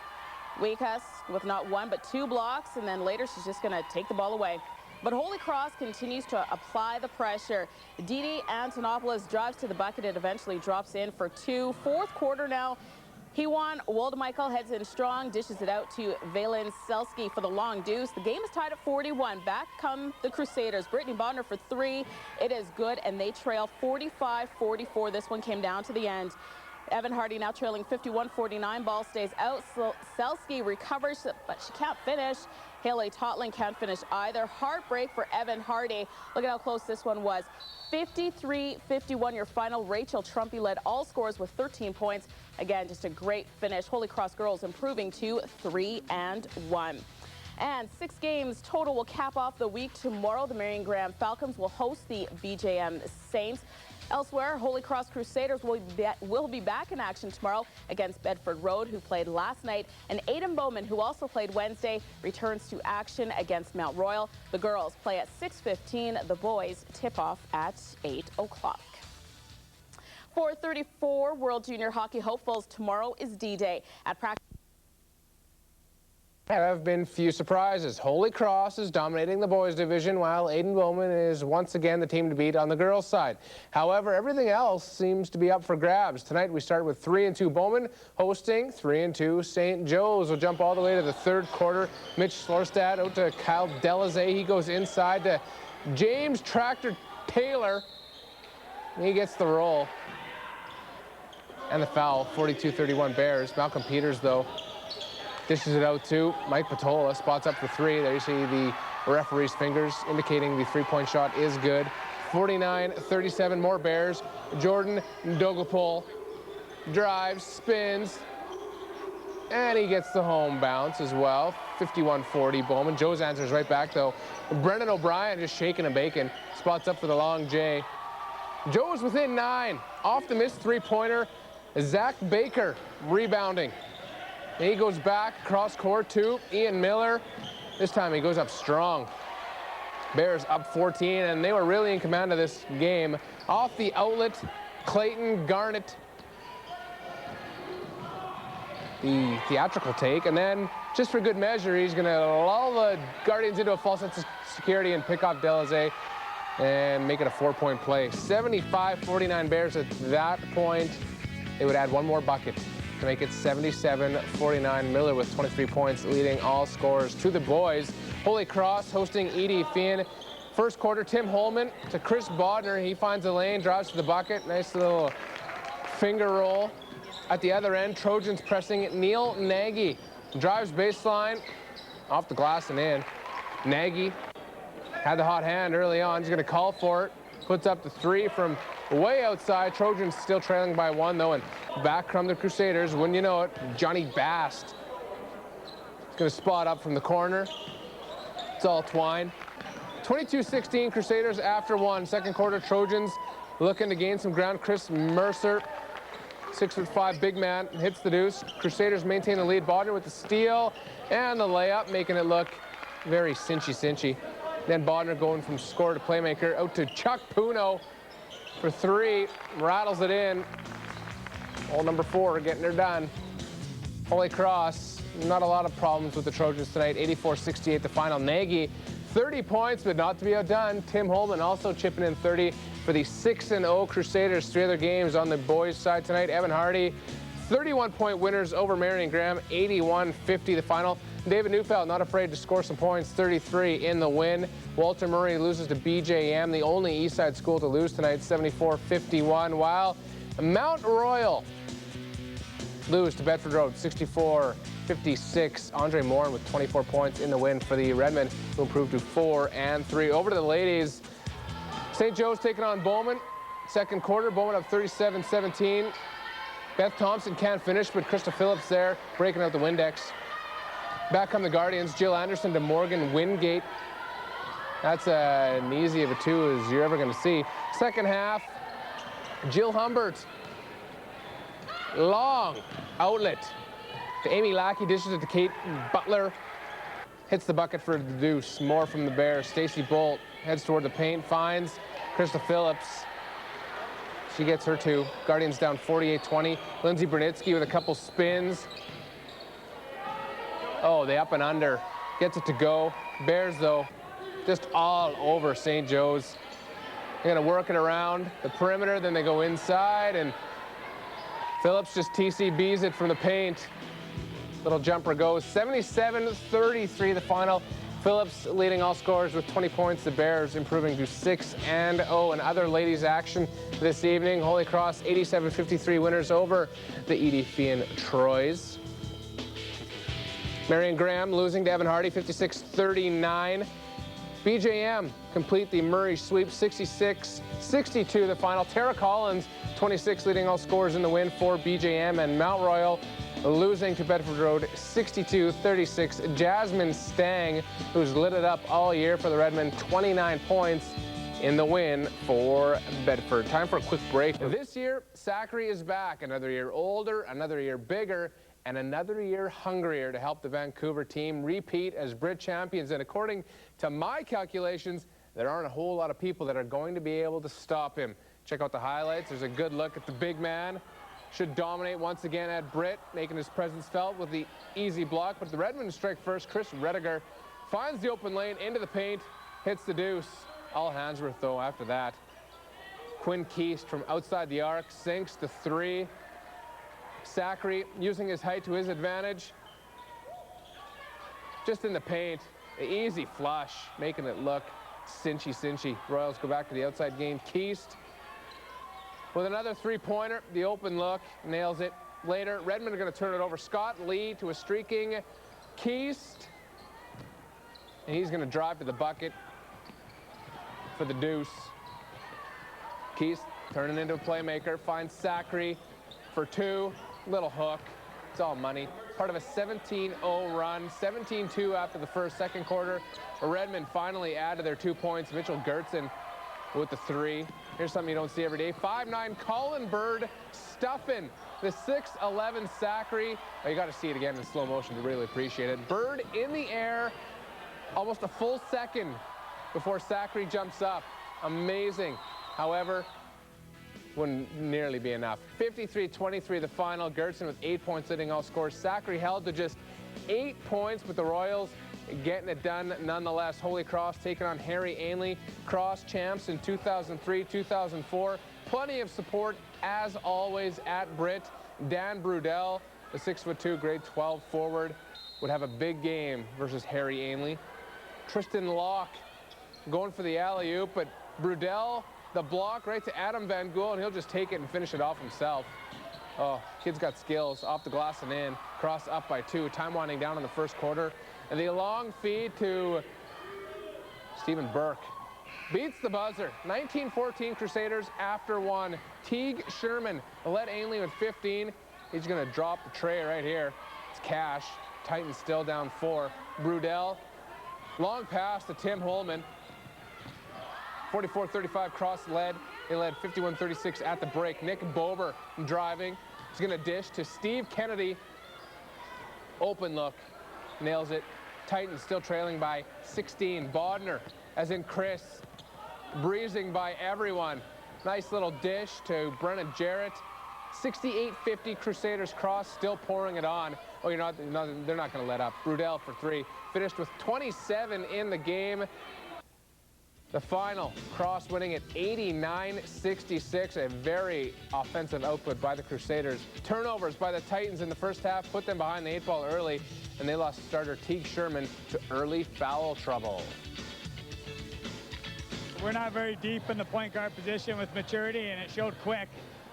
Weikas with not 1 but 2 blocks, and then later she's just going to take the ball away. But Holy Cross continues to apply the pressure. Didi Antonopoulos drives to the bucket. It eventually drops in for 2. Fourth quarter now. Hewan Woldemichael heads in strong, dishes it out to Valen Selski for the long deuce. The game is tied at 41. Back come the Crusaders. Brittany Bonner for 3. It is good, and they trail 45-44. This one came down to the end. Evan Hardy now trailing 51-49. Ball stays out. Selski recovers, but she can't finish. Haley Totland can't finish either. Heartbreak for Evan Hardy. Look at how close this one was. 53-51 your final. Rachel Trumpy led all scores with 13 points. Again, just a great finish. Holy Cross girls improving to 3-1. And 6 games total will cap off the week tomorrow. The Marion Graham Falcons will host the BJM Saints. Elsewhere, Holy Cross Crusaders will be back in action tomorrow against Bedford Road, who played last night. And Aiden Bowman, who also played Wednesday, returns to action against Mount Royal. The girls play at 6:15. The boys tip off at 8 o'clock. For 34 World Junior Hockey hopefuls, tomorrow is D-Day. At practice. There have been few surprises. Holy Cross is dominating the boys division, while Aiden Bowman is once again the team to beat on the girls side. However, everything else seems to be up for grabs. Tonight we start with 3-2 Bowman hosting 3-2 St. Joe's. We'll jump all the way to the third quarter. Mitch Slorstad out to Kyle Delazay. He goes inside to James Tractor Taylor. He gets the roll and the foul. 42-31 Bears. Malcolm Peters, though, dishes it out to Mike Patola, spots up for 3. There you see the referee's fingers indicating the three-point shot is good. 49-37 more Bears. Jordan Dogopol drives, spins, and he gets the home bounce as well. 51-40 Bowman. Joe's answers right back, though. Brendan O'Brien just shaking and baking. Spots up for the long J. Joe's within 9. Off the missed three-pointer. Zach Baker rebounding. He goes back cross court to Ian Miller. This time he goes up strong. Bears up 14, and they were really in command of this game. Off the outlet, Clayton Garnett. The theatrical take, and then just for good measure, he's going to lull the Guardians into a false sense of security and pick off Delazay and make it a 4-point play. 75-49 Bears at that point. They would add one more bucket to make it 77-49. Miller with 23 points, leading all scorers. To the boys, Holy Cross hosting Edie Finn. First quarter, Tim Holman to Chris Bodner. He finds a lane, drives to the bucket. Nice little finger roll. At the other end, Trojans pressing Neil Nagy. Drives baseline, off the glass and in. Nagy had the hot hand early on. He's going to call for it. Puts up the 3 from way outside. Trojans still trailing by 1, though, and back come the Crusaders. Wouldn't you know it, Johnny Bast is going to spot up from the corner. It's all Twine. 22-16 Crusaders after 1. Second quarter, Trojans looking to gain some ground. Chris Mercer 6'5" big man hits the deuce. Crusaders maintain the lead. Bodner with the steal and the layup, making it look very cinchy. Then Bodner going from scorer to playmaker out to Chuck Puno for three. Rattles it in. Hole number 4 getting her done. Holy Cross, not a lot of problems with the Trojans tonight. 84-68 the final. Nagy, 30 points, but not to be outdone. Tim Holman also chipping in 30 for the 6-0 Crusaders. 3 other games on the boys' side tonight. Evan Hardy, 31-point winners over Marion Graham, 81-50 the final. David Neufeld not afraid to score some points, 33 in the win. Walter Murray loses to BJM, the only Eastside school to lose tonight, 74-51, while Mount Royal lose to Bedford Road, 64-56. Andre Morin with 24 points in the win for the Redmen, who improved to 4-3. Over to the ladies. St. Joe's taking on Bowman. Second quarter, Bowman up 37-17. Beth Thompson can't finish, but Krista Phillips there, breaking out the Windex. Back come the Guardians. Jill Anderson to Morgan Wingate. That's an easy of a 2 as you're ever going to see. Second half, Jill Humbert. Long outlet to Amy Lackey, dishes it to Kate Butler. Hits the bucket for the deuce. More from the Bears. Stacey Bolt heads toward the paint, finds Krista Phillips. She gets her 2. Guardians down 48-20. Lindsay Brunitsky with a couple spins. Oh, they up and under. Gets it to go. Bears, though, just all over St. Joe's. They're going to work it around the perimeter, then they go inside, and Phillips just TCBs it from the paint. Little jumper goes. 77-33 the final. Phillips leading all scorers with 20 points. The Bears improving to 6-0. And other ladies action this evening. Holy Cross 87-53 winners over the Edie Fian Troys. Marion Graham losing to Evan Hardy 56-39. BJM complete the Murray sweep 66-62 the final. Tara Collins 26 leading all scorers in the win for BJM, and Mount Royal losing to Bedford Road 62-36. Jasmine Stang, who's lit it up all year for the Redmen, 29 points in the win for Bedford. Time for a quick break. This year, Zachary is back. Another year older, another year bigger, and another year hungrier to help the Vancouver team repeat as Brit champions. And according to my calculations, there aren't a whole lot of people that are going to be able to stop him. Check out the highlights. There's a good look at the big man. Should dominate once again at Brit, making his presence felt with the easy block. But the Redmen strike first. Chris Rediger finds the open lane into the paint, hits the deuce. All hands worth, though, after that. Quinn Keast from outside the arc sinks the 3. Zachary using his height to his advantage. Just in the paint, an easy flush, making it look cinchy. Royals go back to the outside game. Keast with another 3-pointer, the open look, nails it. Later, Redmond are going to turn it over. Scott Lee to a streaking Keast, and he's going to drive to the bucket for the deuce. Keast turning into a playmaker, finds Zachary for 2. Little hook. It's all money. Part of a 17-0 run. 17-2 after the second quarter. Redmond finally added their 2 points. Mitchell Gertzen with the 3. Here's something you don't see every day. 5'9" Colin Bird stuffing the 6'11" Zachary. Oh, you got to see it again in slow motion to really appreciate it. Bird in the air, almost a full second before Zachary jumps up. Amazing. However, wouldn't nearly be enough. 53-23 the final. Gertzen with 8 points leading all scores. Zachary held to just 8 points, with the Royals getting it done nonetheless. Holy Cross taking on Harry Ainley, Cross champs in 2003, 2004. Plenty of support, as always, at Brit. Dan Brudell, the 6'2", grade 12 forward, would have a big game versus Harry Ainley. Tristan Locke going for the alley-oop, but Brudell, the block right to Adam Van Gool, and he'll just take it and finish it off himself. Oh, kid's got skills. Off the glass and in. Cross up by 2. Time winding down in the first quarter. And the long feed to Stephen Burke. Beats the buzzer. 19-14 Crusaders after 1. Teague Sherman led Ainley with 15. He's going to drop the tray right here. It's Cash. Titans still down 4. Brudell. Long pass to Tim Holman. 44-35 Cross led. They led 51-36 at the break. Nick Bober driving. He's going to dish to Steve Kennedy. Open look. Nails it. Titans still trailing by 16. Bodner, as in Chris, breezing by everyone. Nice little dish to Brennan Jarrett. 68-50 Crusaders cross, still pouring it on. Oh, they're not going to let up. Brudel for 3. Finished with 27 in the game. The final, Cross winning at 89-66, a very offensive output by the Crusaders. Turnovers by the Titans in the first half put them behind the 8-ball early, and they lost starter Teague Sherman to early foul trouble. We're not very deep in the point guard position with maturity, and it showed quick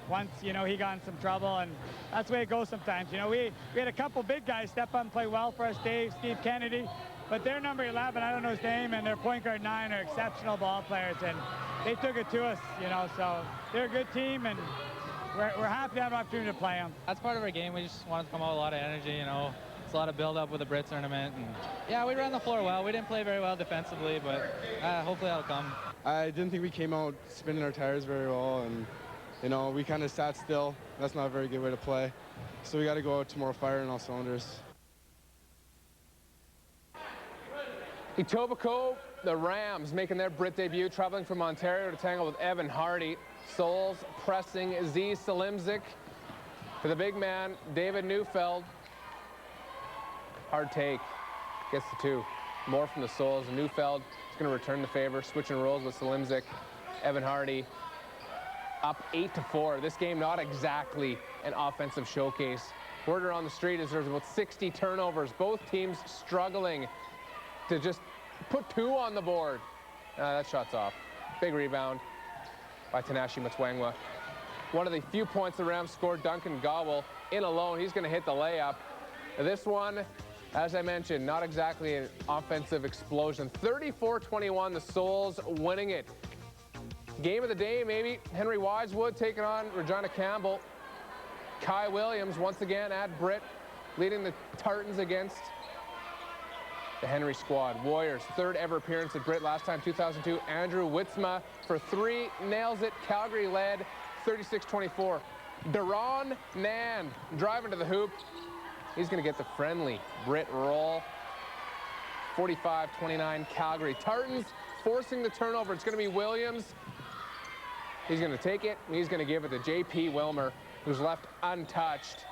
once, he got in some trouble, and that's the way it goes sometimes. We had a couple big guys step up and play well for us, Steve Kennedy, but their number 11, I don't know his name, and their point guard 9 are exceptional ball players, and they took it to us, so they're a good team, and we're happy to have an opportunity to play them. That's part of our game. We just wanted to come out with a lot of energy, It's a lot of build-up with the Brit tournament, and yeah, we ran the floor well. We didn't play very well defensively, but hopefully that'll come. I didn't think we came out spinning our tires very well, and we kind of sat still. That's not a very good way to play. So we got to go out tomorrow firing all cylinders. Etobicoke, the Rams making their Brit debut, traveling from Ontario to tangle with Evan Hardy. Souls pressing Z Salimzik to the big man, David Neufeld. Hard take, gets the 2. More from the Souls. Neufeld is going to return the favor, switching roles with Salimzik. Evan Hardy up 8-4. This game not exactly an offensive showcase. Word around the street is there's about 60 turnovers. Both teams struggling to just put 2 on the board. That shot's off. Big rebound by Tanashi Mtswangwa. One of the few points the Rams scored, Duncan Gobble in alone. He's going to hit the layup. This one, as I mentioned, not exactly an offensive explosion. 34-21, the Souls winning it. Game of the day, maybe. Henry Wisewood taking on Regina Campbell. Kai Williams, once again at Brit, leading the Tartans against the Henry squad. Warriors, 3rd ever appearance at Brit, last time 2002. Andrew Witzma for 3, nails it. Calgary led 36-24. Deron Nand driving to the hoop. He's going to get the friendly Brit roll. 45-29 Calgary. Tartans forcing the turnover. It's going to be Williams. He's going to take it, and he's going to give it to J.P. Wilmer, who's left untouched.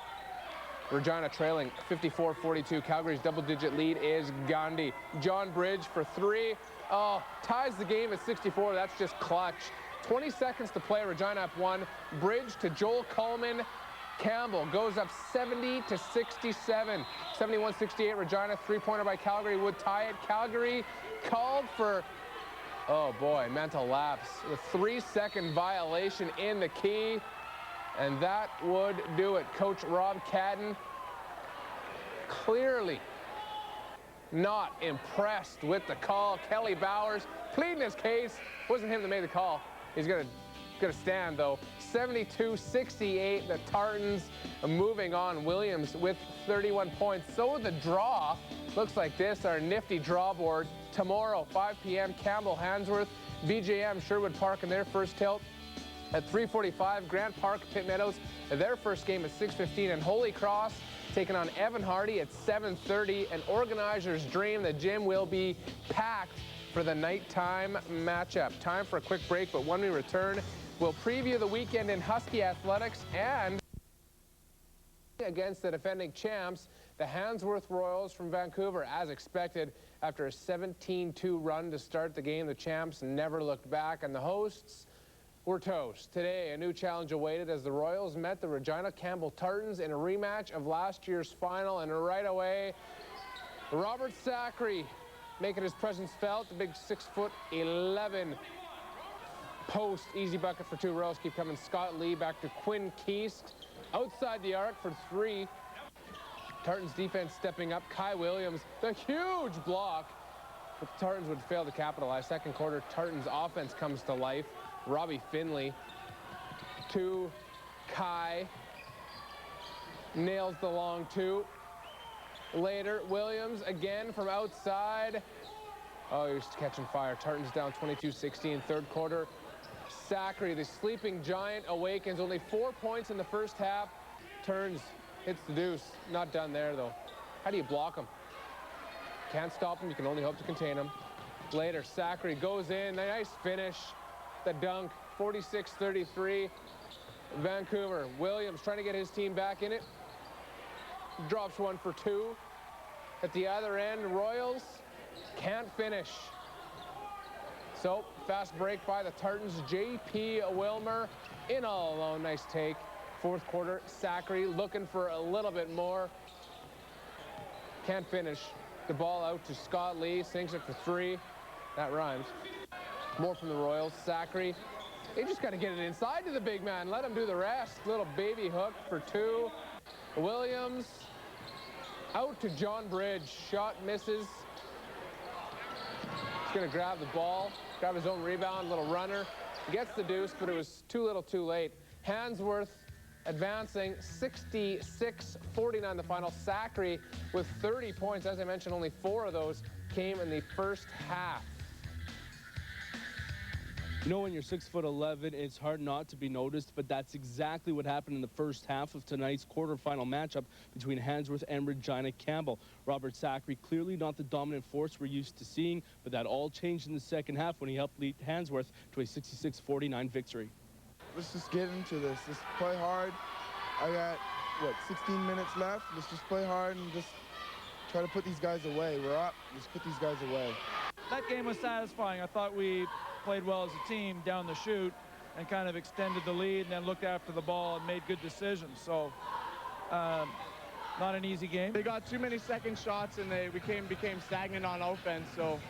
Regina trailing 54-42. Calgary's double-digit lead is Gandhi. John Bridge for 3. Oh, ties the game at 64. That's just clutch. 20 seconds to play. Regina up 1. Bridge to Joel Coleman. Campbell goes up 70-67. 71-68. Regina, 3-pointer by Calgary would tie it. Calgary called for, oh boy, mental lapse. The 3-second violation in the key. And that would do it. Coach Rob Cadden clearly not impressed with the call. Kelly Bowers pleading his case. Wasn't him that made the call. He's gonna stand though. 72-68, the Tartans moving on. Williams with 31 points. So the draw looks like this, our nifty draw board. Tomorrow, 5 p.m., Campbell, Handsworth, BJM, Sherwood Park in their first tilt. At 3:45, Grant Park, Pitt Meadows, their first game at 6:15, and Holy Cross taking on Evan Hardy at 7:30. An organizer's dream. The gym will be packed for the nighttime matchup. Time for a quick break, but when we return, we'll preview the weekend in Husky athletics and against the defending champs, the Handsworth Royals from Vancouver. As expected, after a 17-2 run to start the game, the champs never looked back, and the hosts were toast. Today, a new challenge awaited as the Royals met the Regina Campbell Tartans in a rematch of last year's final, and right away, Robert Sacre making his presence felt. The big 6'11" post, easy bucket for 2. Royals keep coming. Scott Lee back to Quinn Keast. Outside the arc for 3. Tartans defense stepping up. Kai Williams, the huge block. But the Tartans would fail to capitalize. Second quarter, Tartans offense comes to life. Robbie Finley to Kai. Nails the long 2. Later, Williams again from outside. Oh, he's catching fire. Tartans down 22-16, third quarter. Sacre, the sleeping giant, awakens. Only 4 points in the first half. turns, hits the deuce. Not done there, though. How do you block him? Can't stop him. You can only hope to contain him. Later, Zachary goes in. Nice finish. The dunk, 46-33. Vancouver. Williams trying to get his team back in it. Drops one for two. At the other end, Royals can't finish. So, fast break by the Tartans. J.P. Wilmer in all alone. Nice take. Fourth quarter, Zachary looking for a little bit more. Can't finish. The ball out to Scott Lee. Sinks it for three. That rhymes. More from the Royals. Zachary. They just got to get it inside to the big man. Let him do the rest. Little baby hook for two. Williams out to John Bridge. Shot misses. He's going to grab the ball. Grab his own rebound. Little runner. Gets the deuce, but it was too little too late. Hansworth advancing 66-49 the final. Zachary with 30 points. As I mentioned, only 4 of those came in the first half. You know, when you're 6'11", it's hard not to be noticed, but that's exactly what happened in the first half of tonight's quarterfinal matchup between Hansworth and Regina Campbell. Robert Zachary clearly not the dominant force we're used to seeing, but that all changed in the second half when he helped lead Hansworth to a 66-49 victory. Let's just get into this. Let's play hard. I got, 16 minutes left. Let's just play hard and just try to put these guys away. We're up. Let's put these guys away. That game was satisfying. I thought we played well as a team down the chute and kind of extended the lead and then looked after the ball and made good decisions. So not an easy game. They got too many second shots and they became stagnant on offense. So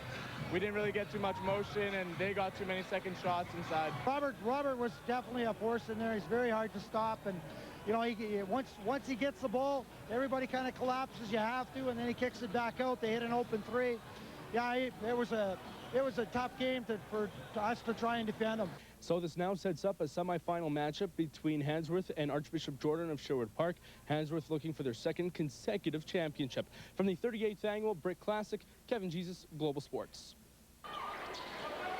we didn't really get too much motion and they got too many second shots inside. Robert was definitely a force in there. He's very hard to stop, and you know, once he gets the ball, everybody kind of collapses. You have to, and then he kicks it back out. They hit an open three. Yeah, it was a tough game for us to try and defend him. So this now sets up a semifinal matchup between Hansworth and Archbishop Jordan of Sherwood Park. Hansworth looking for their second consecutive championship. From the 38th annual Brick Classic, Kevin Jesus, Global Sports.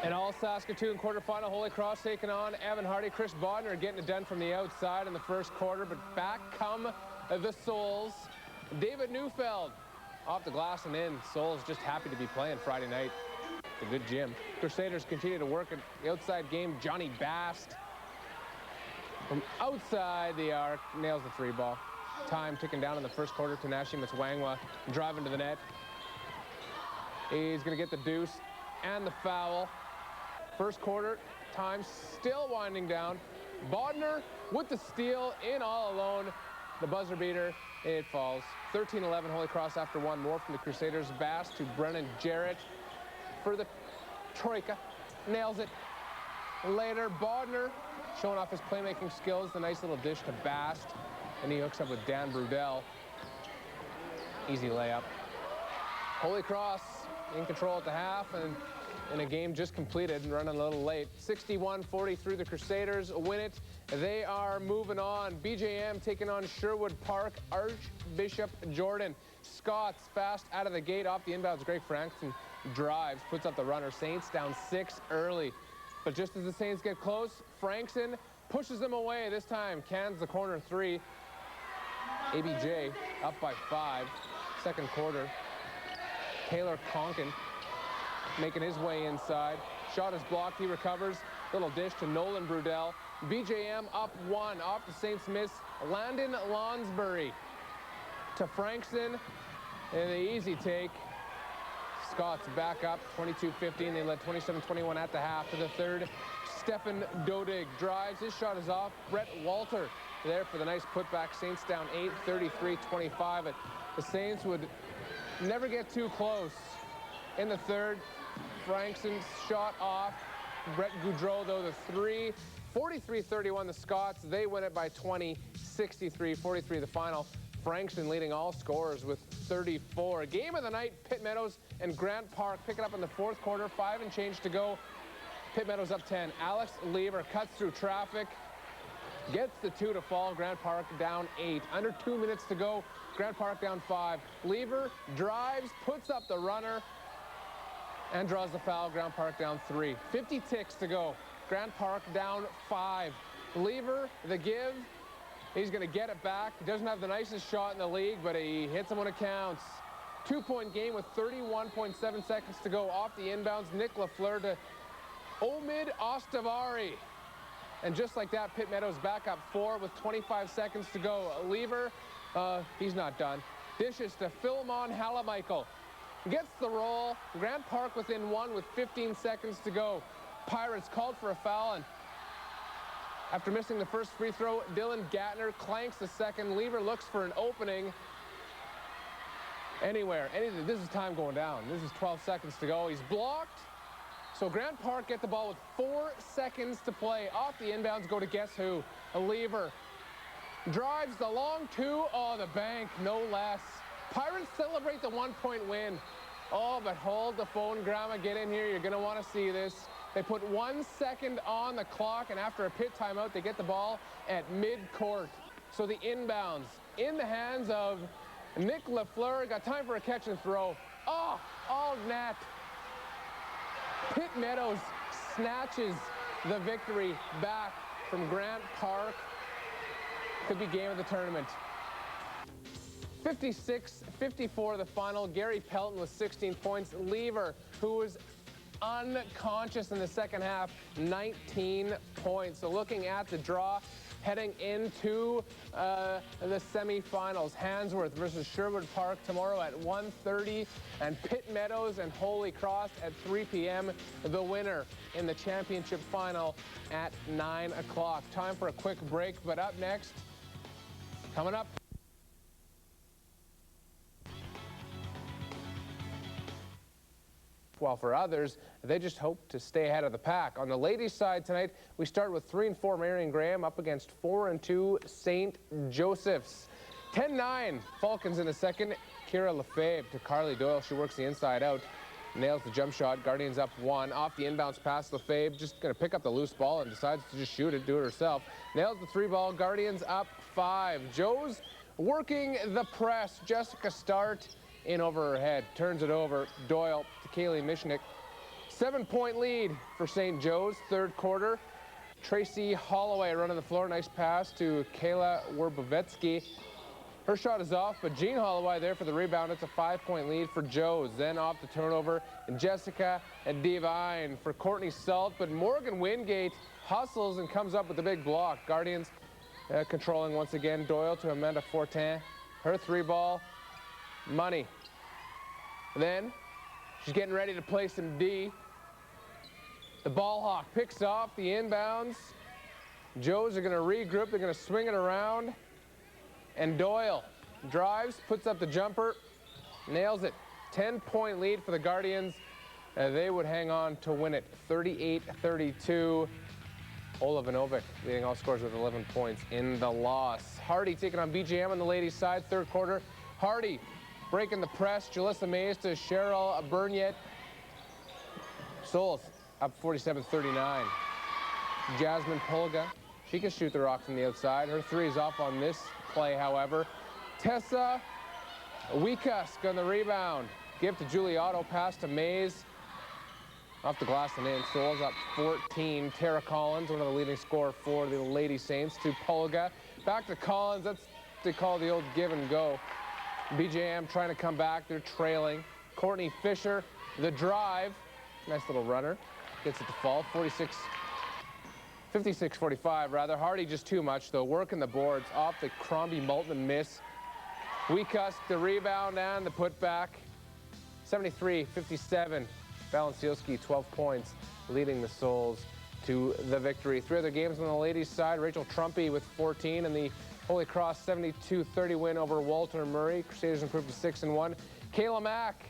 And all Saskatoon quarterfinal, Holy Cross taking on Evan Hardy. Chris Bodner getting it done from the outside in the first quarter, but back come the Souls. David Neufeld off the glass and in. Souls just happy to be playing Friday night. The good gym. Crusaders continue to work at the outside game. Johnny Bast from outside the arc nails the three ball. Time ticking down in the first quarter. Tanashi Mtswangwa driving to the net. He's going to get the deuce and the foul. First quarter, time still winding down. Bodner with the steal in all alone. The buzzer beater, it falls. 13-11 Holy Cross after one. More from the Crusaders. Bass to Brennan Jarrett for the Troika. Nails it. Later, Bodner showing off his playmaking skills. The nice little dish to Bast. And he hooks up with Dan Brudel. Easy layup. Holy Cross in control at the half, and in a game just completed and running a little late. 61-43, the Crusaders win it. They are moving on. BJM taking on Sherwood Park. Archbishop Jordan. Scots fast out of the gate off the inbounds. Greg Frankson drives, puts up the runner. Saints down 6 early. But just as the Saints get close, Frankson pushes them away. This time cans the corner three. ABJ up by 5. Second quarter. Taylor Conkin making his way inside. Shot is blocked. He recovers. Little dish to Nolan Brudel. BJM up 1 off the Saints miss. Landon Lonsbury to Frankson. And the easy take. Scots back up 22-15. They led 27-21 at the half. To the third, Stefan Dodig drives. His shot is off. Brett Walter there for the nice putback. Saints down 8, 33-25. The Saints would never get too close. In the third, Frankson's shot off. Brett Goudreau, though, the three. 43-31, the Scots. They win it by 20, 63-43, the final. Frankson leading all scorers with 34. Game of the night, Pitt Meadows and Grant Park pick it up in the fourth quarter. 5 and change to go. Pitt Meadows up 10. Alex Lever cuts through traffic. Gets the 2 to fall. Grant Park down 8. Under 2 minutes to go. Grant Park down 5. Lever drives, puts up the runner, and draws the foul. Grant Park down 3. 50 ticks to go. Grant Park down 5. Lever, the give, He's going to get it back. He doesn't have the nicest shot in the league, but he hits him when it counts. 2-point game with 31.7 seconds to go off the inbounds. Nick Lafleur to Omid Ostavari. And just like that, Pitt Meadows back up 4 with 25 seconds to go. Lever, he's not done. Dishes to Philemon Halamichael. Gets the roll. Grant Park within 1 with 15 seconds to go. Pirates called for a foul, and after missing the first free throw, Dylan Gatner clanks the second. Lever looks for an opening anywhere. This is time going down. This is 12 seconds to go. He's blocked. So Grant Park get the ball with 4 seconds to play. Off the inbounds, go to guess who? A Lever. Drives the long 2. Oh, the bank, no less. Pirates celebrate the 1-point win. Oh, but hold the phone, Grandma. Get in here. You're going to want to see this. They put 1 second on the clock, and after a Pitt timeout, they get the ball at mid-court. So the inbounds in the hands of Nick Lafleur. Got time for a catch and throw. Oh, all net. Pitt Meadows snatches the victory back from Grant Park. Could be game of the tournament. 56-54 the final. Gary Pelton with 16 points. Lever, who was unconscious in the second half, 19 points. So looking at the draw, heading into the semifinals. Handsworth versus Sherwood Park tomorrow at 1:30, and Pitt Meadows and Holy Cross at 3 p.m. The winner in the championship final at 9 o'clock. Time for a quick break, but up next, coming up, while for others, they just hope to stay ahead of the pack. On the ladies' side tonight, we start with 3-4 Marion Graham up against 4-2 St. Joseph's. 10-9 Falcons in the second. Kira Lefebvre to Carly Doyle. She works the inside out. Nails the jump shot. Guardians up 1. Off the inbounds pass, Lefebvre just going to pick up the loose ball and decides to just shoot it, do it herself. Nails the 3-ball. Guardians up 5. Joe's working the press. Jessica Start in over her head. Turns it over. Doyle to Kaylee Mishnick. 7-point lead for St. Joe's. Third quarter. Tracy Holloway running the floor. Nice pass to Kayla Werbovetsky. Her shot is off, but Jean Holloway there for the rebound. It's a 5-point lead for Joe's. Then off the turnover, and Jessica and Devine for Courtney Salt. But Morgan Wingate hustles and comes up with the big block. Guardians controlling once again. Doyle to Amanda Fortin. Her 3-ball. Money. Then she's getting ready to play some D. The ball hawk picks off the inbounds. Joes are going to regroup. They're going to swing it around. And Doyle drives, puts up the jumper, nails it. 10-point lead for the Guardians. They would hang on to win it 38-32. Ola Vanovic leading all scores with 11 points in the loss. Hardy taking on BJM on the ladies' side. Third quarter. Hardy breaking the press. Jalissa Mays to Cheryl Bernier. Souls up 47-39. Jasmine Polga, she can shoot the rock from the outside. Her 3 is off on this play, however. Tessa Wiekusk on the rebound. Give to Julie Otto. Pass to Mays. Off the glass and in. Souls up 14. Tara Collins, one of the leading scorers for the Lady Saints, to Polga. Back to Collins. That's what they call the old give and go. BJM trying to come back. They're trailing. Courtney Fisher, the drive. Nice little runner. Gets it to fall. 56-45 rather. Hardy just too much though. Working the boards off the Crombie Maltman miss. Wiekusk the rebound and the putback. 73-57. Balanciowski 12 points, leading the Souls to the victory. 3 other games on the ladies' side. Rachel Trumpy with 14 and the Holy Cross 72-30 win over Walter Murray. Crusaders improved to 6-1. Kayla Mack,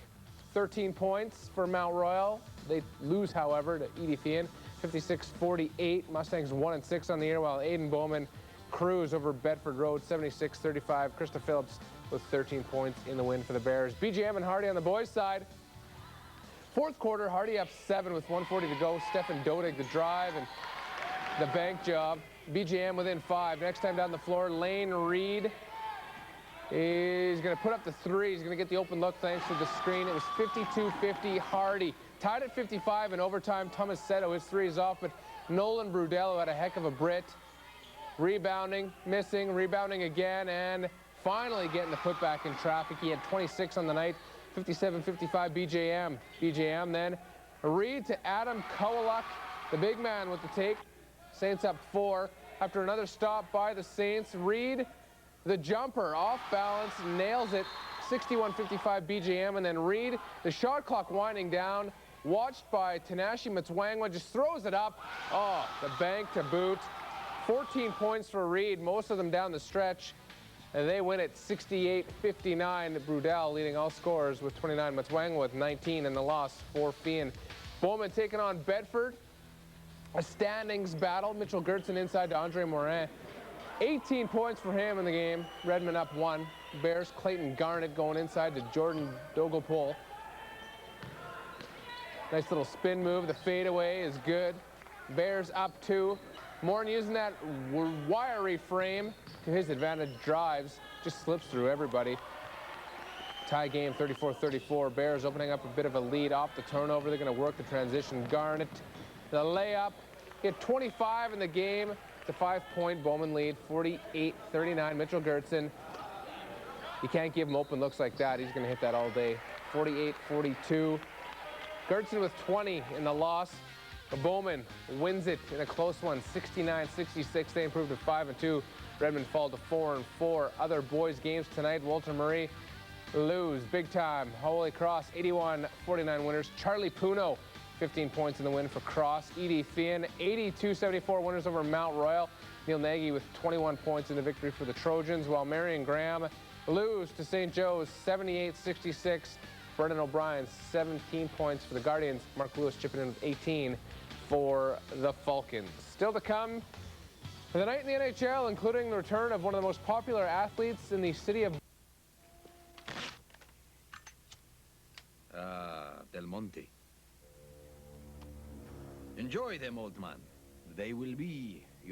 13 points for Mount Royal. They lose, however, to Edith 56-48. Mustangs 1-6 on the year, while Aiden Bowman cruise over Bedford Road 76-35. Krista Phillips with 13 points in the win for the Bears. BGM and Hardy on the boys' side. Fourth quarter, Hardy up 7 with 1:40 to go. Stefan Dodig the drive and the bank job. BGM within 5. Next time down the floor, Lane Reed is going to put up the 3. He's going to get the open look thanks to the screen. It was 52-50 Hardy. Tied at 55 in overtime. Thomas Seto, his 3 is off, but Nolan Brudello had a heck of a Brit. rebounding, missing, rebounding again, and finally getting the putback in traffic. He had 26 on the night, 57-55 BJM. BJM then Reed to Adam Kowaluk, the big man with the take. Saints up 4. After another stop by the Saints, Reed, the jumper, off balance, nails it, 61-55 BJM, and then Reed, the shot clock winding down, watched by Tanashi Mtswangwa, just throws it up. Oh, the bank to boot. 14 points for Reed, most of them down the stretch, and they win it 68-59. Brudel leading all scorers with 29, Mtswangwa with 19, and the loss for Fian. Bowman taking on Bedford. A standings battle. Mitchell Gertzen inside to Andre Morin. 18 points for him in the game. Redmond up 1. Bears Clayton Garnett going inside to Jordan Dogopol. Nice little spin move. The fadeaway is good. Bears up 2. Morin using that wiry frame to his advantage. Drives. Just slips through everybody. Tie game 34-34. Bears opening up a bit of a lead off the turnover. They're going to work the transition. Garnett. The layup. Hit 25 in the game. It's a 5-point Bowman lead, 48-39. Mitchell Gertzen. You can't give him open looks like that. He's going to hit that all day. 48-42. Gertzen with 20 in the loss. But Bowman wins it in a close one, 69-66. They improved to 5-2. Redmond fall to 4-4. Other boys games tonight. Walter Murray lose big time. Holy Cross 81-49 winners. Charlie Puno 15 points in the win for Cross. Edie Fian, 82-74 winners over Mount Royal. Neil Nagy with 21 points in the victory for the Trojans, while Marion Graham lose to St. Joe's 78-66. Brendan O'Brien, 17 points for the Guardians. Mark Lewis chipping in with 18 for the Falcons. Still to come for the night in the NHL, including the return of one of the most popular athletes in the city of Del Monte. Enjoy them, old man. They will be